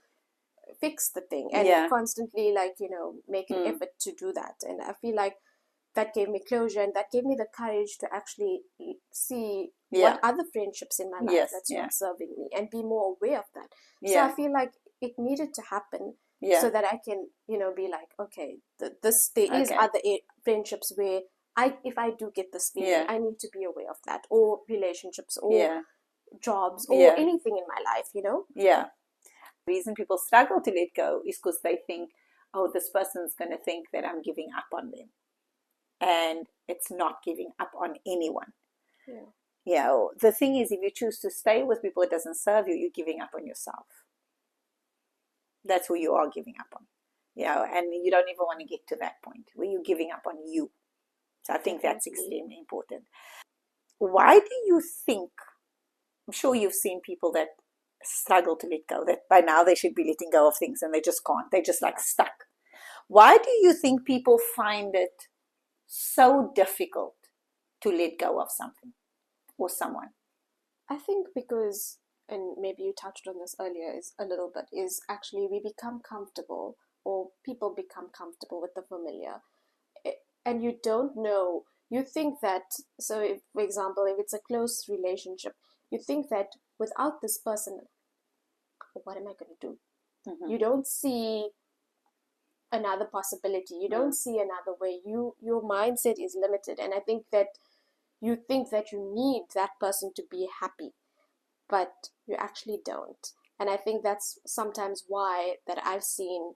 fix the thing and constantly make an effort to do that. And I feel like that gave me closure, and that gave me the courage to actually see what other friendships in my life that's not serving me, and be more aware of that. So I feel like it needed to happen so that I can, be like, okay, there is other friendships where if I do get this feeling, I need to be aware of that, or relationships, or jobs, or anything in my life, Yeah. The reason people struggle to let go is because they think, oh, this person's going to think that I'm giving up on them. And it's not giving up on anyone. The thing is, if you choose to stay with people that doesn't serve you, you're giving up on yourself. That's who you are giving up on. And you don't even want to get to that point where you're giving up on you. So I think that's extremely important. Why do you think, I'm sure you've seen people that struggle to let go, that by now they should be letting go of things and they just can't. They're just like stuck. Why do you think people find it so difficult to let go of something or someone? I think because, and maybe you touched on this earlier, is a little bit, is actually we become comfortable, or people become comfortable with the familiar, and you don't know. You think that, so if, for example, if it's a close relationship, you think that without this person, what am I going to do? You don't see another possibility. You don't see another way. Your mindset is limited, and I think that you think that you need that person to be happy, but you actually don't. And I think that's sometimes why that I've seen,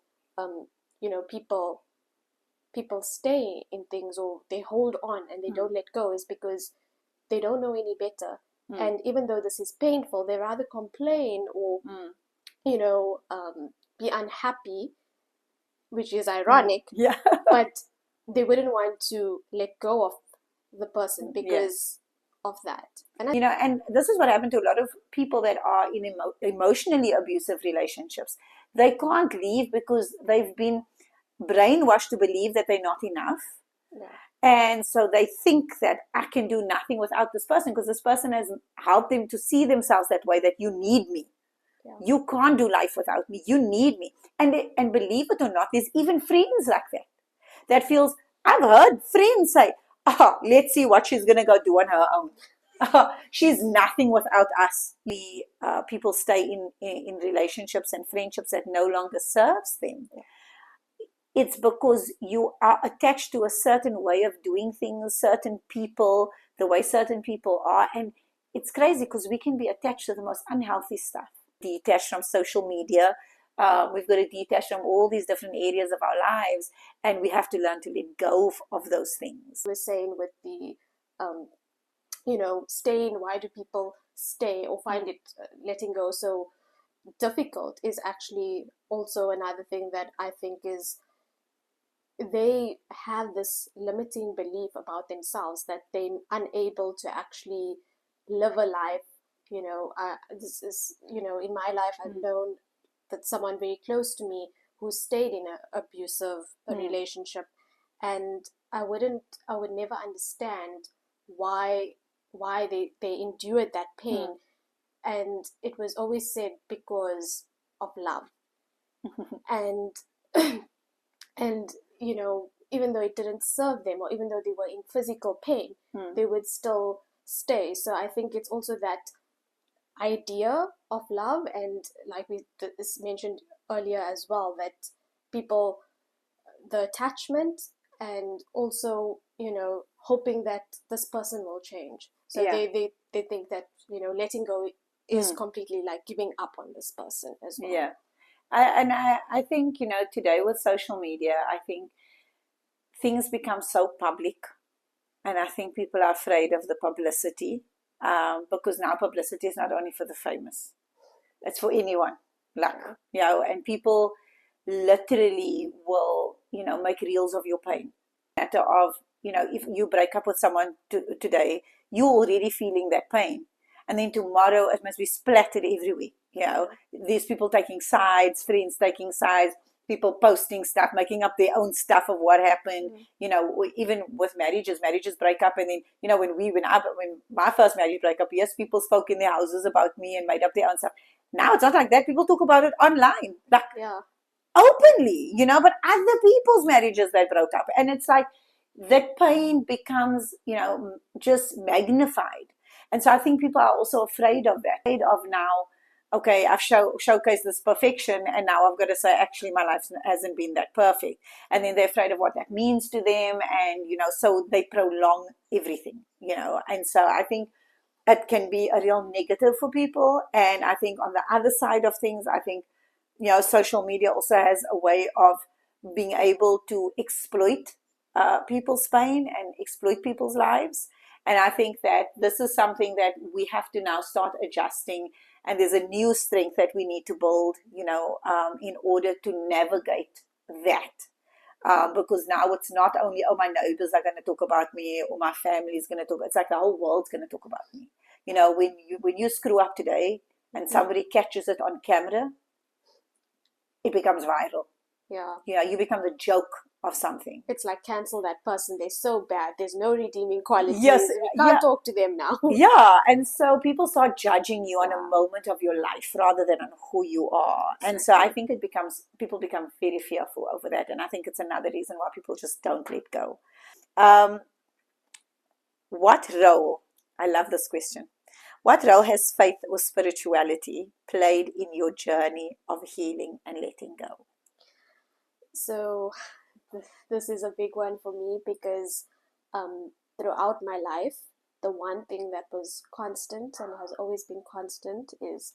people stay in things, or they hold on and they don't let go, is because they don't know any better. And even though this is painful, they rather complain or be unhappy, which is ironic. But they wouldn't want to let go of the person because of that. And and this is what happened to a lot of people that are in emotionally abusive relationships. They can't leave because they've been brainwashed to believe that they're not enough. And so they think that I can do nothing without this person, because this person has helped them to see themselves that way, that you need me. You can't do life without me. You need me. And believe it or not, there's even friends like that. That feels, I've heard friends say, let's see what she's going to go do on her own. She's nothing without us. People stay in relationships and friendships that no longer serves them. It's because you are attached to a certain way of doing things, certain people, the way certain people are. And it's crazy because we can be attached to the most unhealthy stuff. Detached from social media. We've got to detach from all these different areas of our lives, and we have to learn to let go of those things. We're saying with the staying, why do people stay or find it letting go so difficult, is actually also another thing that I think is they have this limiting belief about themselves that they're unable to actually live a life. This is, in my life, I've known that someone very close to me who stayed in an abusive relationship, and I would never understand why they endured that pain, and it was always said because of love. And and even though it didn't serve them, or even though they were in physical pain, they would still stay. So I think it's also that idea of love, and like we mentioned earlier as well, that people, the attachment, and also hoping that this person will change. So they think that letting go is completely like giving up on this person as well. Yeah. I think, today with social media, I think things become so public, and I think people are afraid of the publicity, because now publicity is not only for the famous, it's for anyone. Like, and people literally will, make reels of your pain. Matter of, if you break up with someone today, you're already feeling that pain. And then tomorrow it must be splattered everywhere. These people taking sides, friends taking sides, people posting stuff, making up their own stuff of what happened. Even with marriages break up, and then when my first marriage break up, yes, people spoke in their houses about me and made up their own stuff. Now it's not like that. People talk about it online, like openly, but other people's marriages that broke up, and it's like that pain becomes, just magnified. And so I think people are also afraid of that, afraid of now, okay, I've showcased this perfection, and now I've got to say, actually, my life hasn't been that perfect. And then they're afraid of what that means to them, and, so they prolong everything, And so I think it can be a real negative for people. And I think on the other side of things, I think, social media also has a way of being able to exploit people's pain and exploit people's lives. And I think that this is something that we have to now start adjusting. And there's a new strength that we need to build, in order to navigate that. Because now it's not only, oh, my neighbors are going to talk about me, or my family is going to talk. It's like the whole world's going to talk about me. When you screw up today and somebody catches it on camera, it becomes viral. You become the joke of something. It's like, cancel that person, they're so bad, there's no redeeming qualities, yes, we can't talk to them now. And so people start judging you on a moment of your life rather than on who you are. Exactly. And so I think people become very fearful over that, and I think it's another reason why people just don't let go. What role, I love this question, what role has faith or spirituality played in your journey of healing and letting go? So this is a big one for me, because throughout my life, the one thing that was constant and has always been constant is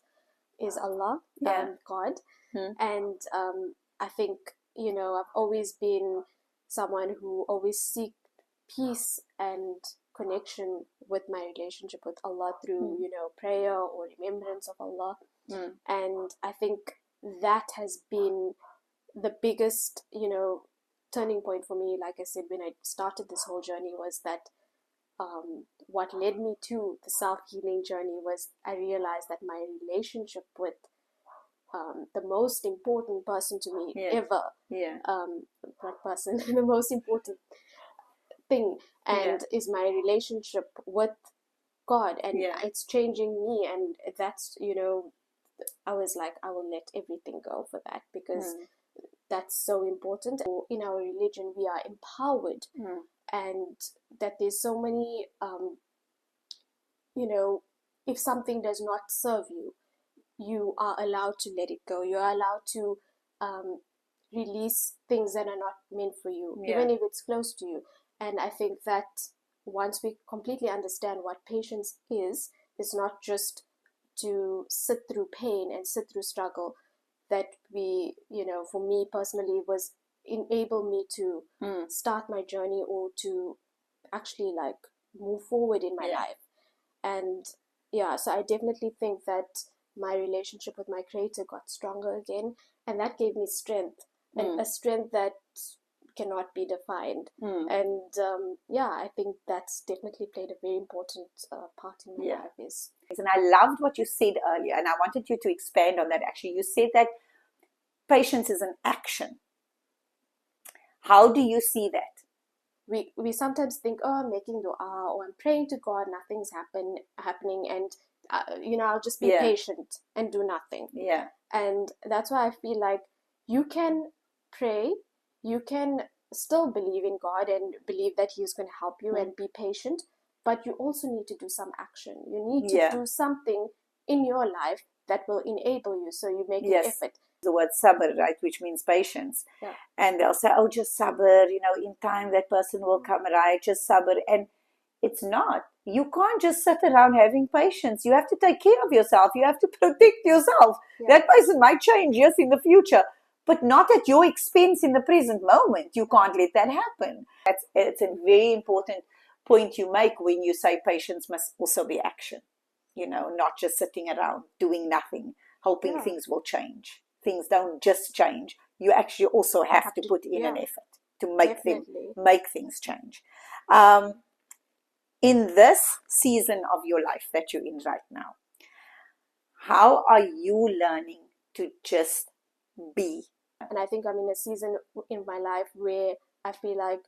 Allah, God. And I think, I've always been someone who always seek peace and connection with my relationship with Allah through, prayer or remembrance of Allah. And I think that has been the biggest, turning point for me. Like I said, when I started this whole journey, was that what led me to the self-healing journey was I realized that my relationship with the most important person to me ever, not person, the most important thing, and is my relationship with God, and it's changing me. And that's, I was like, I will let everything go for that, because that's so important. In our religion, we are empowered, and that there's so many, if something does not serve you, you are allowed to let it go. You are allowed to release things that are not meant for you, even if it's close to you. And I think that once we completely understand what patience is, it's not just to sit through pain and sit through struggle. that for me personally was enable me to start my journey or to actually like move forward in my life. And yeah, so I definitely think that my relationship with my creator got stronger again, and that gave me strength, and a strength that cannot be defined. And yeah, I think that's definitely played a very important part in my life. And I loved what you said earlier, and I wanted you to expand on that. Actually, you said that patience is an action. How do you see that? We sometimes think, oh, I'm making dua, or I'm praying to God, nothing's happening, and I'll just be patient and do nothing. And that's why I feel like you can pray, you can still believe in God and believe that He's going to help you and be patient, but you also need to do some action. You need to do something in your life that will enable you, so you make an effort. The word sabr, right, which means patience. And they'll say, oh, just sabr, in time that person will come, right, just sabr. And it's not. You can't just sit around having patience. You have to take care of yourself. You have to protect yourself. That person might change, yes, in the future, but not at your expense in the present moment. You can't let that happen. It's a very important point you make when you say patience must also be action, not just sitting around doing nothing, hoping things will change. Things don't just change. You actually also have to put in an effort to make things change. In this season of your life that you're in right now, how are you learning to just be? And I think I'm in a season in my life where I feel like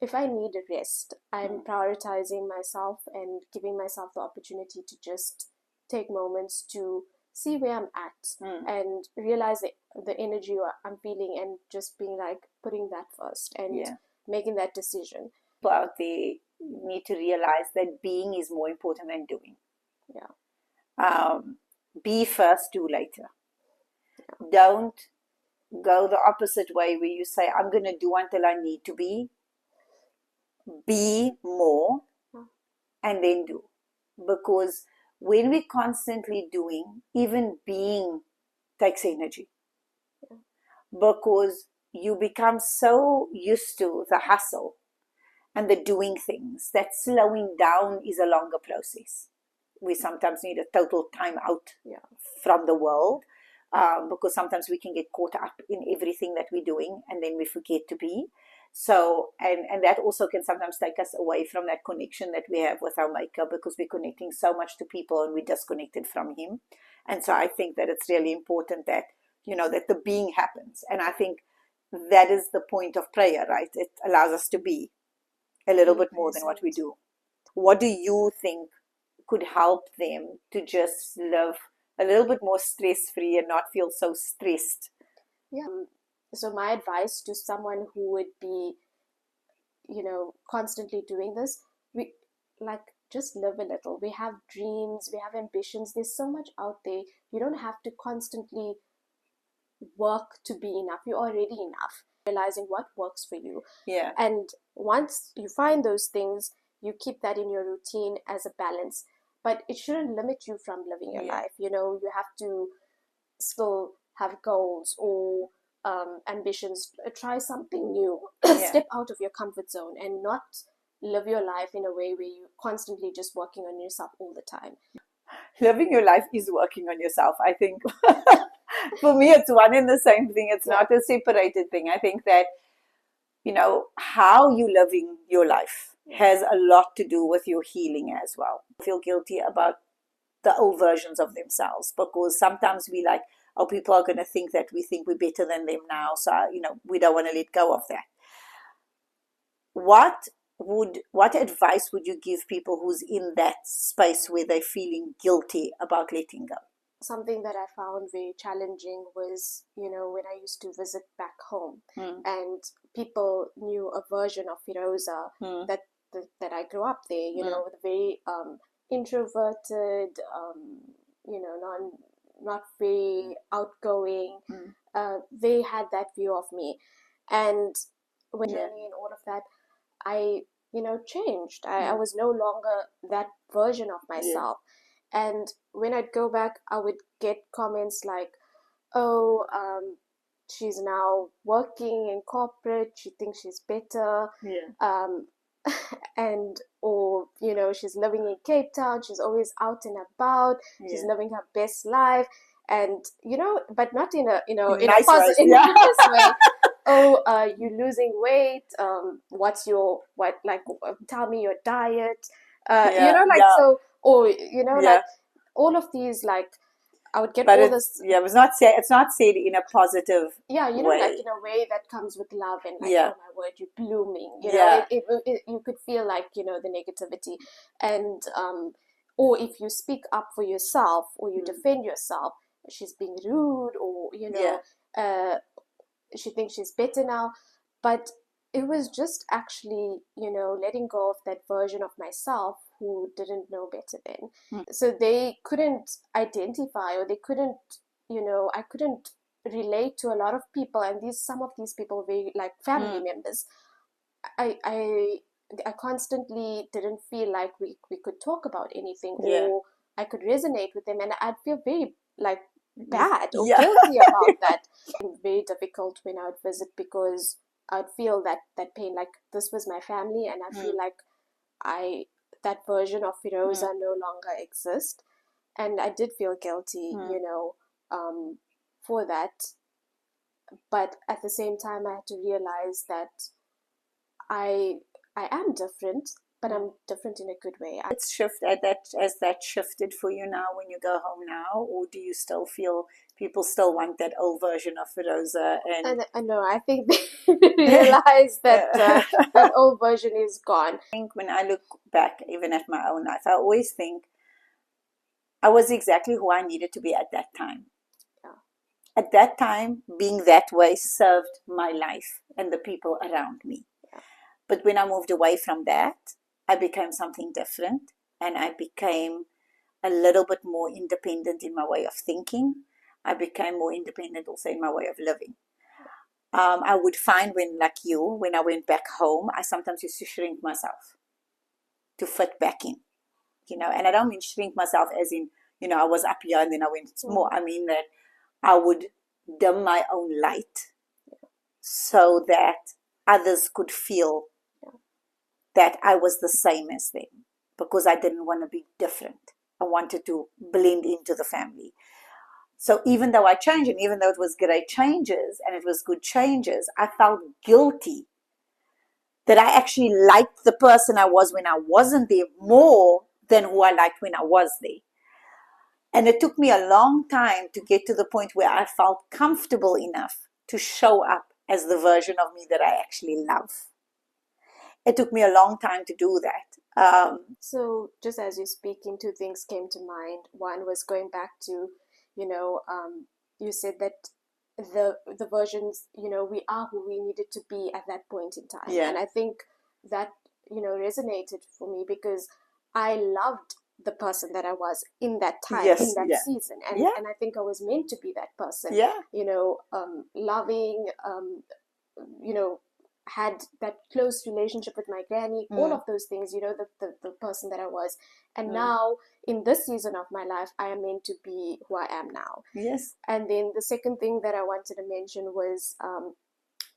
if I need a rest, I'm prioritizing myself and giving myself the opportunity to just take moments to see where I'm at and realize the energy I'm feeling, and just being like putting that first and making that decision. People out there need to realize that being is more important than doing. Be first, do later. Don't go the opposite way where you say, I'm going to do until I need to be. Be more and then do. Because when we're constantly doing, even being takes energy. Because you become so used to the hustle and the doing things that slowing down is a longer process. We sometimes need a total time out from the world, because sometimes we can get caught up in everything that we're doing and then we forget to be. So, and that also can sometimes take us away from that connection that we have with our maker, because we're connecting so much to people and we're disconnected from him. And so I think that it's really important that, that the being happens. And I think that is the point of prayer, right? It allows us to be a little bit more than what we do. What do you think could help them to just live a little bit more stress-free and not feel so stressed? So my advice to someone who would be, constantly doing this, just live a little. We have dreams, we have ambitions. There's so much out there. You don't have to constantly work to be enough. You're already enough. Realizing what works for you. And once you find those things, you keep that in your routine as a balance. But it shouldn't limit you from living your life. You have to still have goals or ambitions. Try something new. Step out of your comfort zone and not live your life in a way where you're constantly just working on yourself all the time. Living your life is working on yourself, I think. For me, it's one and the same thing. It's not a separated thing. I think that, how you living your life has a lot to do with your healing as well. Feel guilty about the old versions of themselves, because sometimes we like, oh, people are going to think that we think we're better than them now. So, we don't want to let go of that. What advice would you give people who's in that space where they're feeling guilty about letting go? Something that I found very challenging was, when I used to visit back home and people knew a version of Firoza that I grew up there, with very introverted, not very outgoing. They had that view of me. And when journey and all of that, I, changed. I was no longer that version of myself. And when I'd go back, I would get comments like, oh, she's now working in corporate, she thinks she's better, Yeah. um, and or she's living in Cape Town, she's always out and about, she's Yeah. living her best life, and but not in a In in a nice ways. in a Yeah. nice way. Oh, you're losing weight. What's your what like? Tell me your diet. Yeah. Like Yeah. so, or Yeah. like all of these, like I would get But all it's, this. yeah, it's not said in a positive Yeah, like way. in a way that comes with love and like, Yeah. oh my word, you're blooming. Yeah. You could feel like the negativity, and or if you speak up for yourself or you Mm. defend yourself, she's being rude, or Yeah. uh, she thinks she's better now. But it was just actually, letting go of that version of myself who didn't know better then. Mm. So they couldn't identify, or they couldn't, I couldn't relate to a lot of people, and some of these people were very like family Mm. members. I I I constantly didn't feel like we could talk about anything, Yeah. or I could resonate with them, and I'd feel very like You, bad or yeah. guilty about that. Very difficult when I would visit, because I'd feel that pain, like this was my family, and I feel Mm. like I that version of Mm. Firoza no longer exists, and I did feel guilty, Mm. for that. But at the same time, I had to realize that I I am different, but Mm. I'm different in a good way. It's shift at that as that shifted for you now when you go home now, or do you still feel people still want that old version of Rosa? And And I know, I think they realize that yeah. that old version is gone. I think when I look back, even at my own life, I always think I was exactly who I needed to be at that time. Yeah. At that time, being that way served my life and the people around me. Yeah. But when I moved away from that, I became something different, and I became a little bit more independent in my way of thinking. I became more independent also in my way of living. I would find like you, when I went back home, I sometimes used to shrink myself to fit back in, and I don't mean shrink myself as in, I was up here and then I went Mm. more. I mean that I would dim my own light so that others could feel that I was the same as them, because I didn't want to be different. I wanted to blend into the family. So even though I changed, and even though it was great changes and it was good changes, I felt guilty that I actually liked the person I was when I wasn't there more than who I liked when I was there. And it took me a long time to get to the point where I felt comfortable enough to show up as the version of me that I actually love. It took me a long time to do that. So just as you're speaking, two things came to mind. One was going back to, you said that the versions, we are who we needed to be at that point in time. Yeah. And I think that, resonated for me, because I loved the person that I was in that time, Yes, in that yeah. season. And Yeah. and I think I was meant to be that person. Yeah. Loving, had that close relationship with my granny, all of those things, the person that I was. And now in this season of my life, I am meant to be who I am now. Yes. And then the second thing that I wanted to mention was,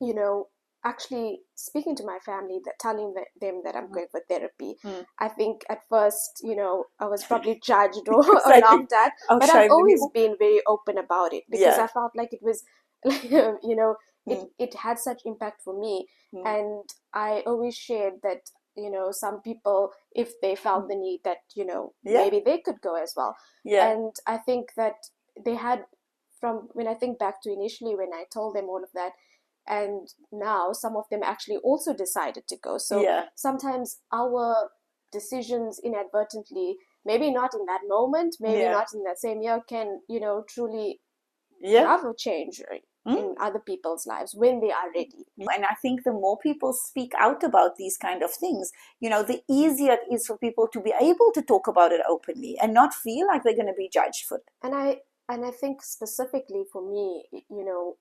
you know, actually speaking to my family, that telling them that I'm going for therapy. I think at first, I was probably judged or, or Exactly. laughed at, Oh, but I've shame always you. been very open about it, because Yeah. I felt like it was, it had such impact for me. And I always shared that, some people, if they felt the need, that, Yeah. maybe they could go as well. Yeah. And I think that they had, from when I think back to initially when I told them all of that, and now some of them actually also decided to go. So Yeah. sometimes our decisions inadvertently, maybe not in that moment, maybe Yeah. not in that same year, can, truly Yeah. have a change in other people's lives when they are ready. And I think the more people speak out about these kind of things, the easier it is for people to be able to talk about it openly and not feel like they're going to be judged for it. And I think specifically for me,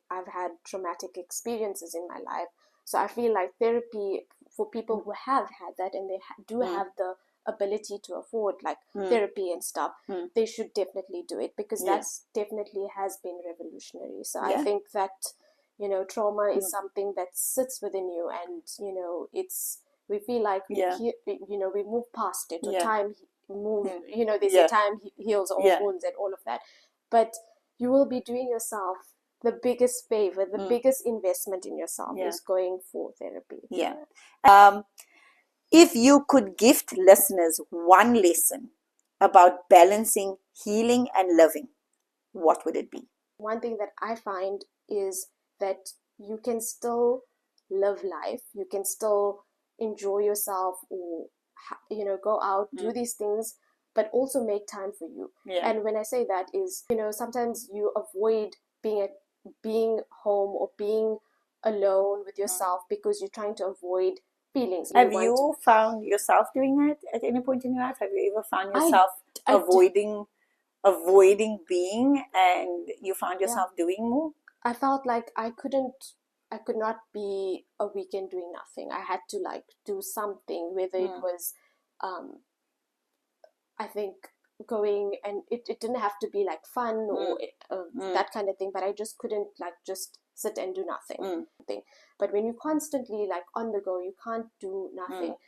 I've had traumatic experiences in my life. So I feel like therapy for people who have had that, and they do have the ability to afford like Mm. therapy and stuff, Mm. they should definitely do it, because Yeah. that's definitely has been revolutionary. So I Yeah. think that, trauma is Mm. something that sits within you, and we feel like Yeah. we move past it, or Yeah. time move. Mm. They say Yeah. time heals all Yeah. wounds and all of that, but you will be doing yourself the biggest favor, the Mm. biggest investment in yourself Yeah. is going for therapy. Yeah. If you could gift listeners one lesson about balancing healing and living, what would it be? One thing that I find is that you can still live life, you can still enjoy yourself, or go out, do Mm. these things, but also make time for you. Yeah. And when I say that is, sometimes you avoid being home or being alone with yourself because you're trying to avoid feelings. Have you found yourself doing that at any point in your life? Have you ever found I yourself I avoiding being, and you found yeah, yourself doing more? I felt like I could not be a weekend doing nothing. I had to like do something, whether it Mm. was, um, I think, going, and it didn't have to be like fun or that kind of thing, but I just couldn't like just sit and do nothing. Mm. But when you're constantly like on the go, you can't do nothing. Mm.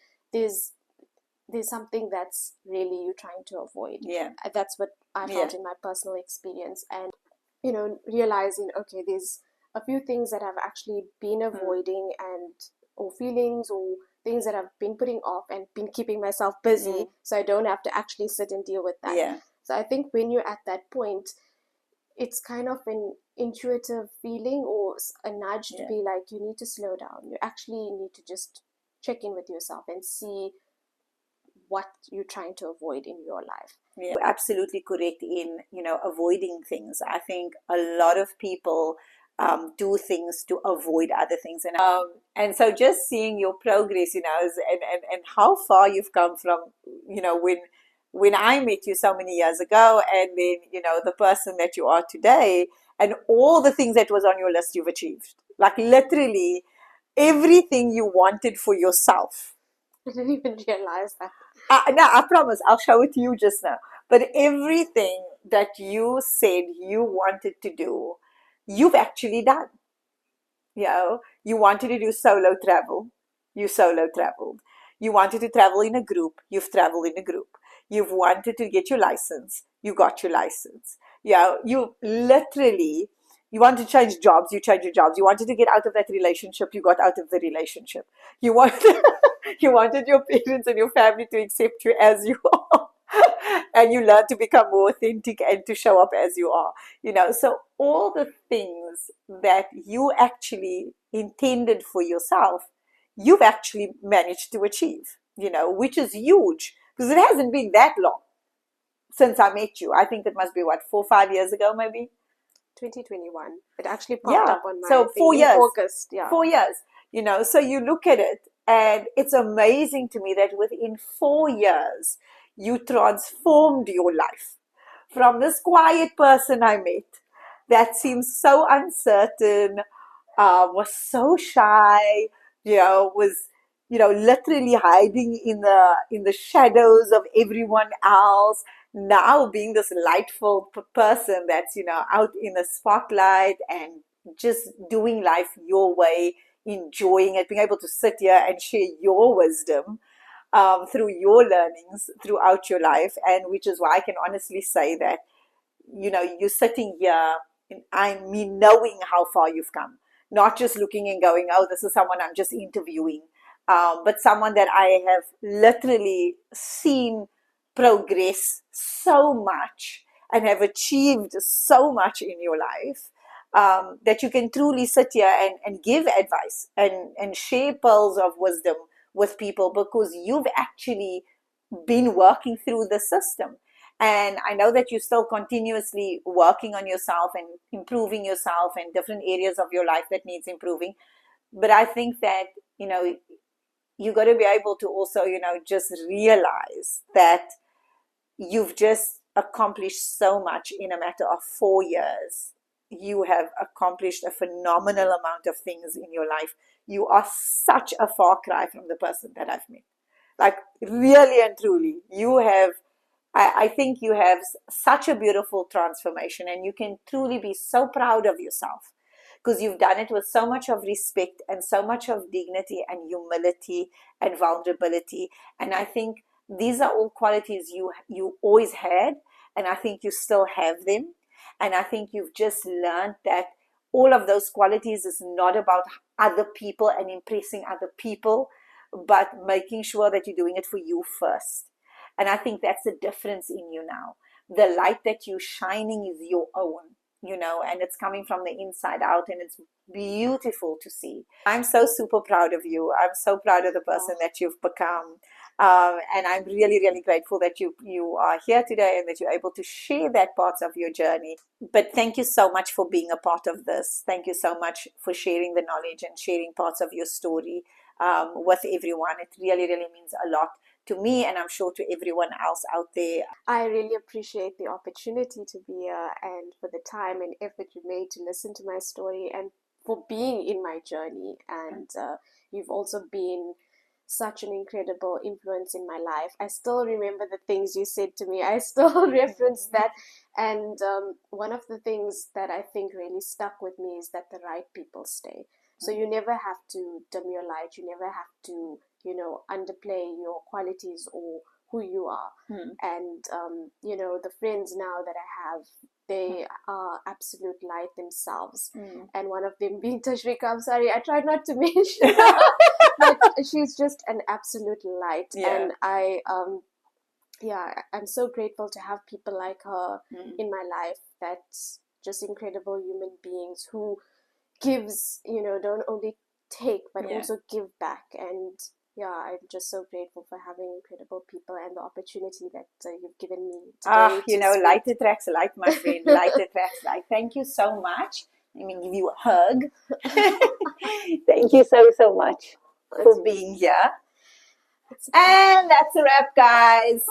There's something that's really you're trying to avoid. Yeah. That's what I Yeah. felt in my personal experience. And realizing, okay, there's a few things that I've actually been avoiding, and or feelings or things that I've been putting off and been keeping myself busy, so I don't have to actually sit and deal with that. Yeah. So I think when you're at that point, it's kind of an intuitive feeling or a nudge to Yeah. be like, you need to slow down. You actually need to just check in with yourself and see what you're trying to avoid in your life. Yeah, absolutely correct in avoiding things. I think a lot of people do things to avoid other things, and so just seeing your progress, and how far you've come from, when I met you so many years ago, and then the person that you are today, and all the things that was on your list you've achieved, like literally everything you wanted for yourself. I didn't even realize that. No, I promise, I'll show it to you just now. But everything that you said you wanted to do, you've actually done. You wanted to do solo travel, you solo traveled. You wanted to travel in a group, you've traveled in a group. You've wanted to get your license, you got your license. You literally, you want to change jobs, you change your jobs. You wanted to get out of that relationship, you got out of the relationship. You wanted, you wanted your parents and your family to accept you as you are. And you learn to become more authentic and to show up as you are. So all the things that you actually intended for yourself, you've actually managed to achieve, which is huge, because it hasn't been that long since I met you. I think it must be what, 4 or 5 years ago, maybe. 2021. It actually popped Yeah. up on my So thing 4 years. in August. Yeah. 4 years. So you look at it, and it's amazing to me that within 4 years, you transformed your life from this quiet person I met that seems so uncertain, was so shy, was literally hiding in the shadows of everyone else. Now being this lightful person that's out in the spotlight and just doing life your way, enjoying it, being able to sit here and share your wisdom through your learnings throughout your life, and which is why I can honestly say that you're sitting here, and I mean, knowing how far you've come, not just looking and going, oh, this is someone I'm just interviewing, but someone that I have literally seen progress so much and have achieved so much in your life, that you can truly sit here and give advice and share pearls of wisdom with people, because you've actually been working through the system. And I know that you're still continuously working on yourself and improving yourself in different areas of your life that needs improving. But I think that, you got to be able to also, just realize that you've just accomplished so much in a matter of 4 years. You have accomplished a phenomenal amount of things in your life. You are such a far cry from the person that I've met. Like, really and truly, you have, I think you have such a beautiful transformation, and you can truly be so proud of yourself because you've done it with so much of respect and so much of dignity and humility and vulnerability. And I think these are all qualities you always had, and I think you still have them. And I think you've just learned that all of those qualities is not about other people and impressing other people, but making sure that you're doing it for you first. And I think that's the difference in you now. The light that you're shining is your own, and it's coming from the inside out, and it's beautiful to see. I'm so super proud of you. I'm so proud of the person that you've become. And I'm really, really grateful that you are here today and that you're able to share that part of your journey. But thank you so much for being a part of this. Thank you so much for sharing the knowledge and sharing parts of your story with everyone. It really, really means a lot to me, and I'm sure to everyone else out there. I really appreciate the opportunity to be here and for the time and effort you made to listen to my story and for being in my journey. And you've also been such an incredible influence in my life. I still remember the things you said to me. I still reference that. And one of the things that I think really stuck with me is that the right people stay. So you never have to dim your light. You never have to, underplay your qualities or who you are. And, the friends now that I have, they are absolute light themselves. And one of them being Tashrika, I'm sorry, I tried not to mention her, but she's just an absolute light. Yeah. And I'm so grateful to have people like her in my life. That's just incredible human beings who gives, don't only take, but also give back. And I'm just so grateful for having incredible people and the opportunity that you've given me today. Light attracts light, my friend. Light attracts light. Thank you so much. Let me give you a hug. Thank you so, so much for being here. And that's a wrap, guys.